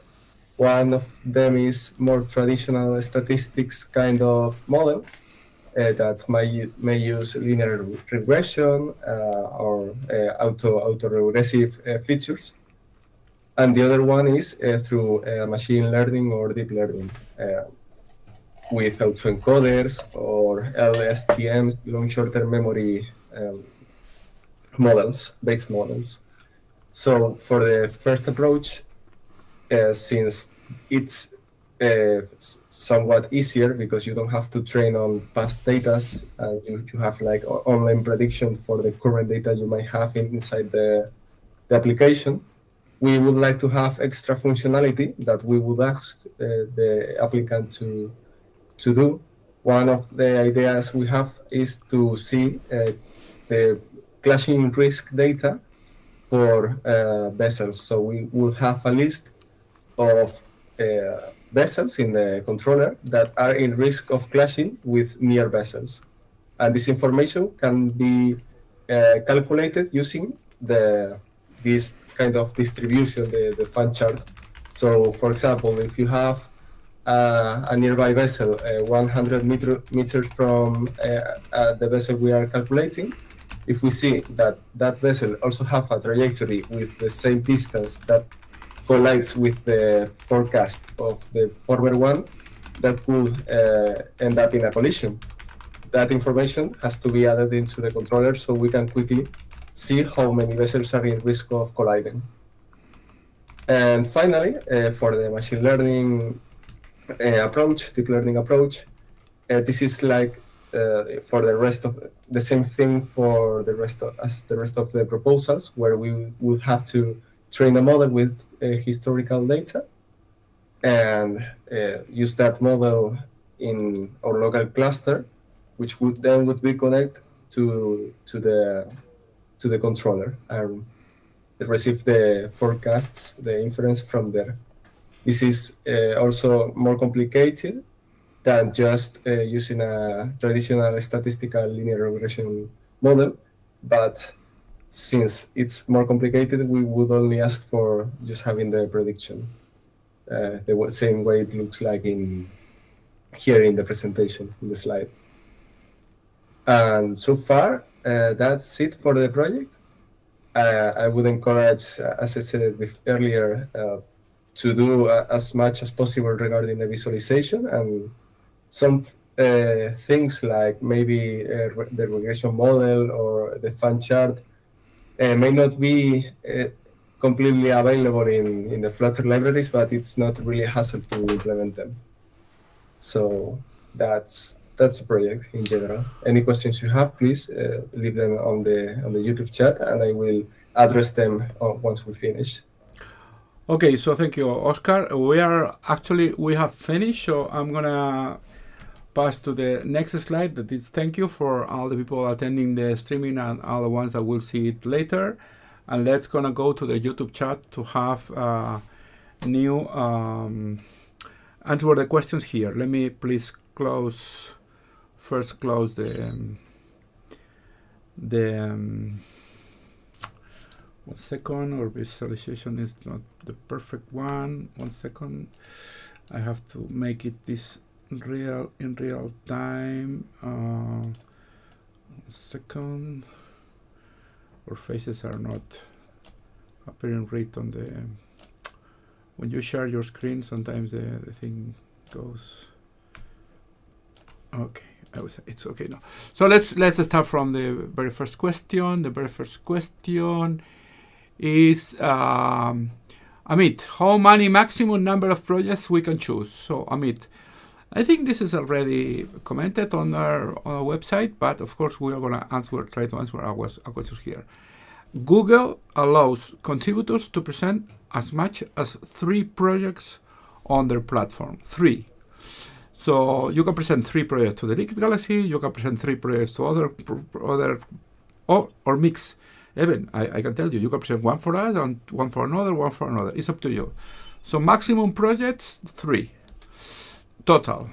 One of them is more traditional statistics kind of model that may use linear regression or auto-regressive features. And the other one is through machine learning or deep learning with autoencoders or LSTMs, long short-term memory based models. So for the first approach, since it's somewhat easier because you don't have to train on past data, and you have like online prediction for the current data you might have inside the application, we would like to have extra functionality that we would ask the applicant to do. One of the ideas we have is to see the clashing risk data for vessels. So we will have a list of vessels in the controller that are in risk of clashing with near vessels. And this information can be calculated using this kind of distribution, the fan chart. So for example, if you have a nearby vessel 100 meters from the vessel we are calculating, if we see that that vessel also have a trajectory with the same distance that collides with the forecast of the former one, that could end up in a collision. That information has to be added into the controller so we can quickly see how many vessels are in risk of colliding. And finally, for the machine learning approach, deep learning approach, this is like for the rest of the same thing for the rest of the proposals, where we would have to train a model with historical data and use that model in our local cluster, which would be connected to the controller and receive the forecasts, the inference from there. This is also more complicated than just using a traditional statistical linear regression model, but since it's more complicated, we would only ask for just having the prediction, the same way it looks like here in the presentation, in the slide. And so far, that's it for the project. I would encourage, as I said earlier, to do as much as possible regarding the visualization, and some things like maybe the regression model or the fan chart may not be completely available in the Flutter libraries, but it's not really a hassle to implement them. So that's the project in general. Any questions you have, please leave them on the YouTube chat, and I will address them once we finish. Okay, so thank you, Oscar. We have finished, so I'm gonna pass to the next slide. That is, thank you for all the people attending the streaming and all the ones that will see it later. And let's gonna go to the YouTube chat to have new answer the questions here. Let me please close the 1 second, or visualization is not the perfect one. 1 second. I have to make it this in real time. 1 second. Our faces are not appearing right on the. When you share your screen, sometimes the thing goes. Okay, it's okay now. So let's start from the very first question. The very first question is Amit, how many maximum number of projects we can choose? So Amit, I think this is already commented on our website, but of course we are going to try to answer our questions here. Google allows contributors to present as much as 3 projects on their platform. 3. So you can present 3 projects to the Liquid Galaxy, you can present 3 projects to other or mix. Even, I can tell you, you can present 1 for us and 1 for another, 1 for another. It's up to you. So maximum projects, 3. Total.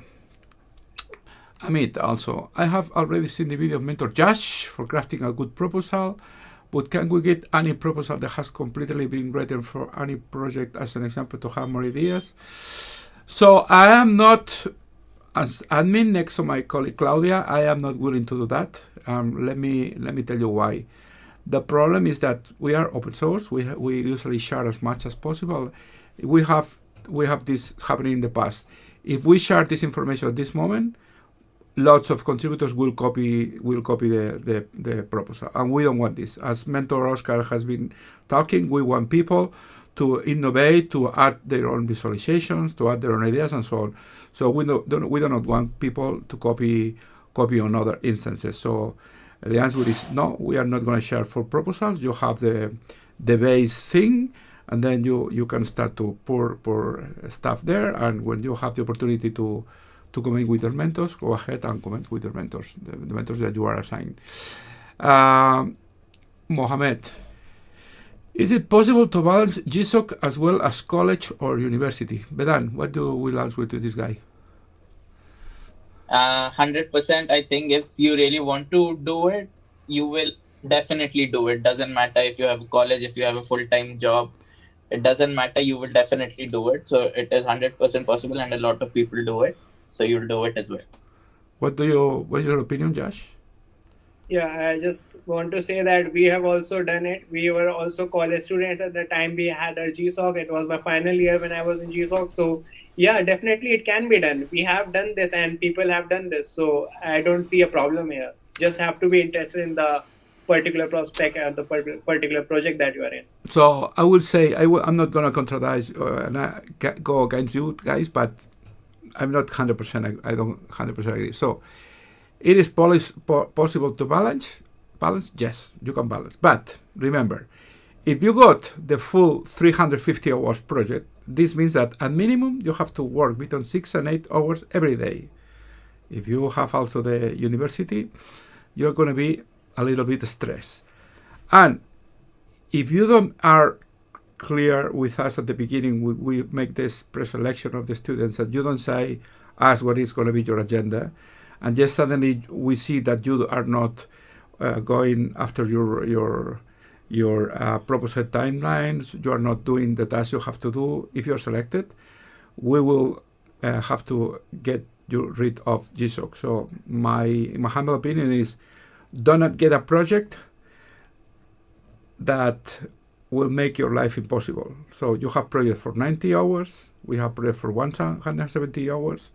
Amit, also, I have already seen the video of Mentor Josh for crafting a good proposal, but can we get any proposal that has completely been written for any project as an example to have more ideas? So I am not, as admin next to my colleague Claudia, I am not willing to do that. Let me tell you why. The problem is that we are open source. We usually share as much as possible. We have this happening in the past. If we share this information at this moment, lots of contributors will copy the proposal, and we don't want this. As Mentor Oscar has been talking, we want people to innovate, to add their own visualizations, to add their own ideas, and so on. So we do not want people to copy on other instances. So the answer is no. We are not going to share 4 proposals. You have the base thing, and then you can start to pour stuff there. And when you have the opportunity to comment with your mentors, go ahead and comment with your mentors, the mentors that you are assigned. Mohamed, is it possible to balance GSoC as well as college or university? Vedan, what will answer to this guy? 100%. I think if you really want to do it, you will definitely do it. Doesn't matter if you have a college, if you have a full-time job, it doesn't matter. You will definitely do it. So it is 100% possible, and a lot of people do it. So you'll do it as well. What's your opinion, Josh? Yeah, I just want to say that we have also done it. We were also college students at the time we had our GSoC. It was my final year when I was in GSoC. So yeah, definitely it can be done. We have done this and people have done this. So I don't see a problem here. Just have to be interested in the particular prospect and the particular project that you are in. So I will say, I'm not going to contradict and go against you guys, but I'm not 100%. I don't 100% agree. So it is possible to balance. Yes, you can balance. But remember, if you got the full 350 hours project, this means that at minimum you have to work between 6 and 8 hours every day. If you have also the university, you're going to be a little bit stressed. And if you don't are clear with us at the beginning, we make this pre-selection of the students, and you don't say us what is going to be your agenda, and just suddenly we see that you are not going after your proposed timelines, you are not doing the tasks you have to do. If you're selected, we will have to get you rid of GSoC. So my humble opinion is, do not get a project that will make your life impossible. So you have project for 90 hours, we have project for 170 hours,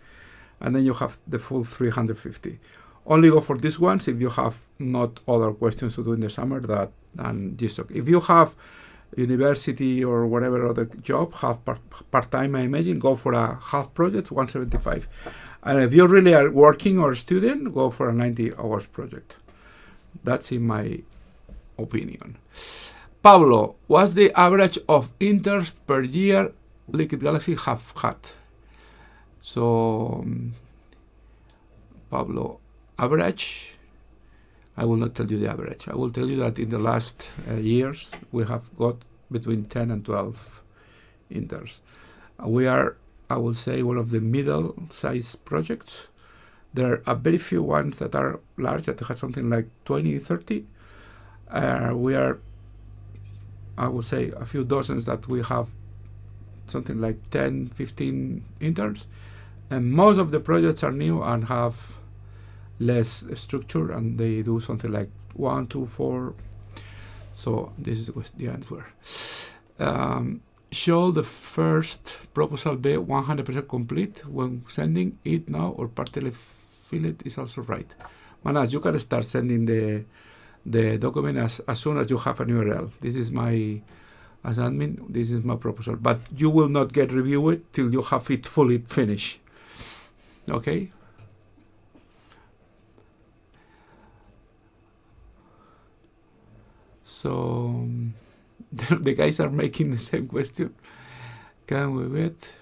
and then you have the full 350. Only go for these ones if you have not other questions to do in the summer than GSoC. If you have university or whatever other job, have part-time, I imagine, go for a half project, 175. And if you really are working or a student, go for a 90 hours project. That's in my opinion. Pablo, what's the average of interns per year Liquid Galaxy have had? So, Pablo, average, I will not tell you the average. I will tell you that in the last years, we have got between 10 and 12 interns. We are, I will say, one of the middle-sized projects. There are very few ones that are large, that have something like 20, 30. We are, I will say, a few dozens that we have something like 10, 15 interns. And most of the projects are new and have less structure, and they do something like 1, 2, 4. So this is the answer. Should the first proposal be 100% complete when sending it now, or partly fill it is also right? Manas, you can start sending the document as soon as you have an URL. This is my, as admin, this is my proposal. But you will not get review it till you have it fully finished. Okay? So the guys are making the same question. Can we wait?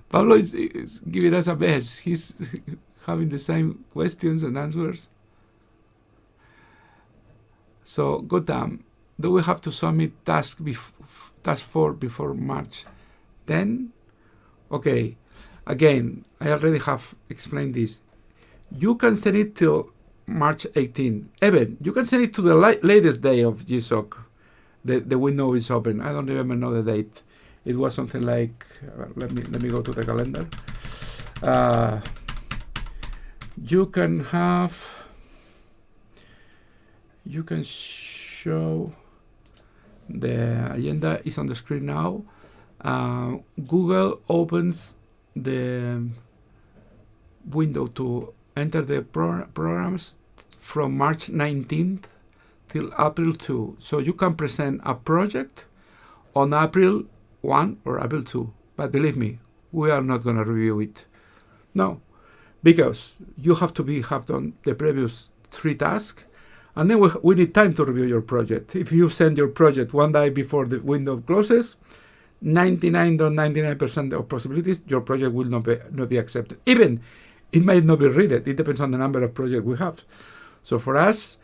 Pablo is giving us a best. He's having the same questions and answers. So, Gotham, do we have to submit task 4 before March 10? Okay, again, I already have explained this. You can send it till March 18. Even, you can send it to the latest day of GSoC. The window is open. I don't even know the date. It was something like, let me go to the calendar. You can show the agenda is on the screen now. Google opens the window to enter the programs from March 19th till April 2. So you can present a project on April 1 or April 2. But believe me, we are not going to review it. No, because you have to have done the previous 3 tasks, and then we need time to review your project. If you send your project one day before the window closes, 99.99% of possibilities, your project will not be accepted. Even it might not be read. It depends on the number of projects we have. So for us,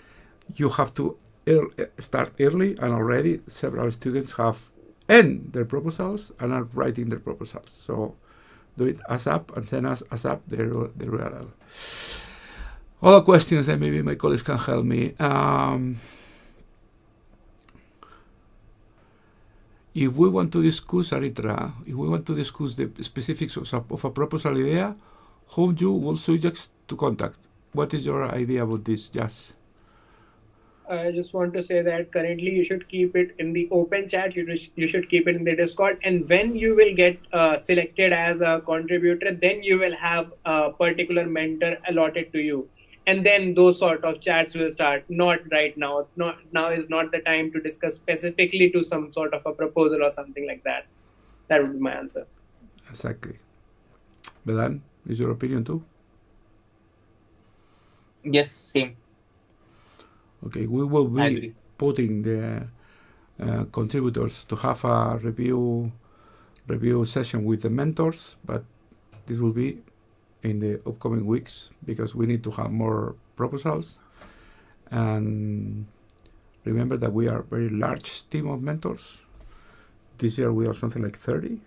you have to start early, and already several students have end their proposals and are writing their proposals. So do it ASAP and send us ASAP the URL. Other questions that maybe my colleagues can help me. If we want to discuss, Aritra, if we want to discuss the specifics of a proposal idea, whom you will suggest to contact? What is your idea about this, Jazz? I just want to say that currently you should keep it in the open chat. You should keep it in the Discord. And when you will get selected as a contributor, then you will have a particular mentor allotted to you. And then those sort of chats will start. Not right now. Now is not the time to discuss specifically to some sort of a proposal or something like that. That would be my answer. Exactly. Vedan, is your opinion too? Yes, same. Okay, we will be putting the contributors to have a review session with the mentors, but this will be in the upcoming weeks because we need to have more proposals. And remember that we are a very large team of mentors. This year we are something like 30.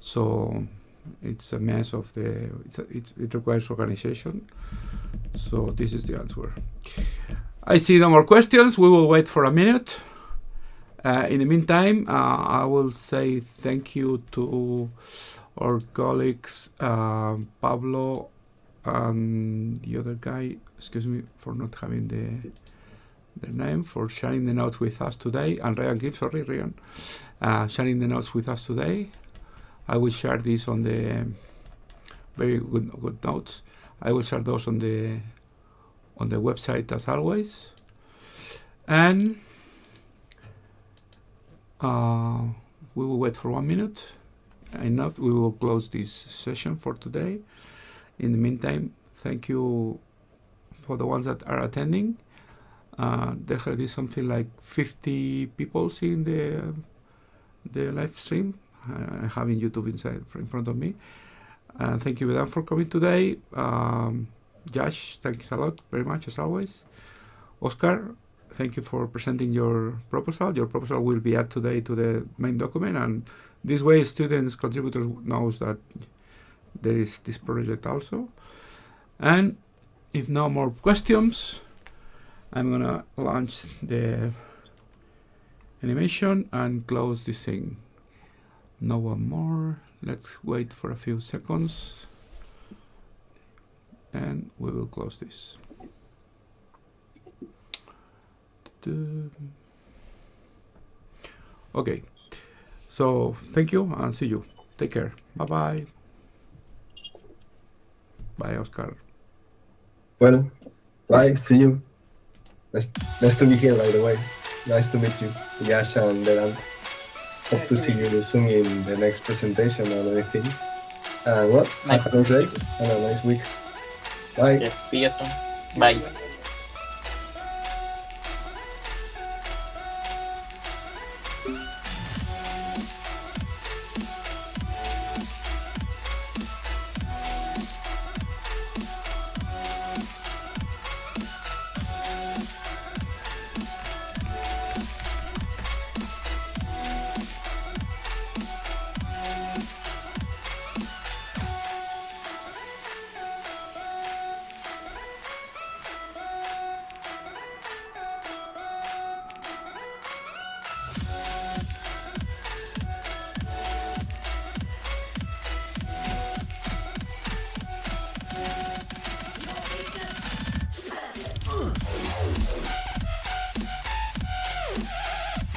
So it's a mess of it requires organization. So this is the answer. I see no more questions. We will wait for a minute. In the meantime, I will say thank you to our colleagues, Pablo and the other guy, excuse me for not having their name, for sharing the notes with us today, and Ryan Gibbs, sorry, Ryan, sharing the notes with us today. I will share this on the very good notes. I will share those on the website as always. And we will wait for 1 minute. Enough, we will close this session for today. In the meantime, thank you for the ones that are attending. There have been something like 50 people seeing the live stream. I have in YouTube in front of me. Thank you, Vedan, for coming today. Josh, thanks a lot, very much, as always. Oscar, thank you for presenting your proposal. Your proposal will be added today to the main document, and this way students, contributors knows that there is this project also. And if no more questions, I'm gonna launch the animation and close this thing. No one more. Let's wait for a few seconds and we will close this. Okay, so thank you and see you. Take care. Bye bye. Bye, Oscar. Well, bye. See you. Nice to be here, by the way. Nice to meet you, Yasha and Vedan. Hope to see you soon in the next presentation or anything. Well, have a nice day and a nice week. Bye. Yes, see you soon. Bye.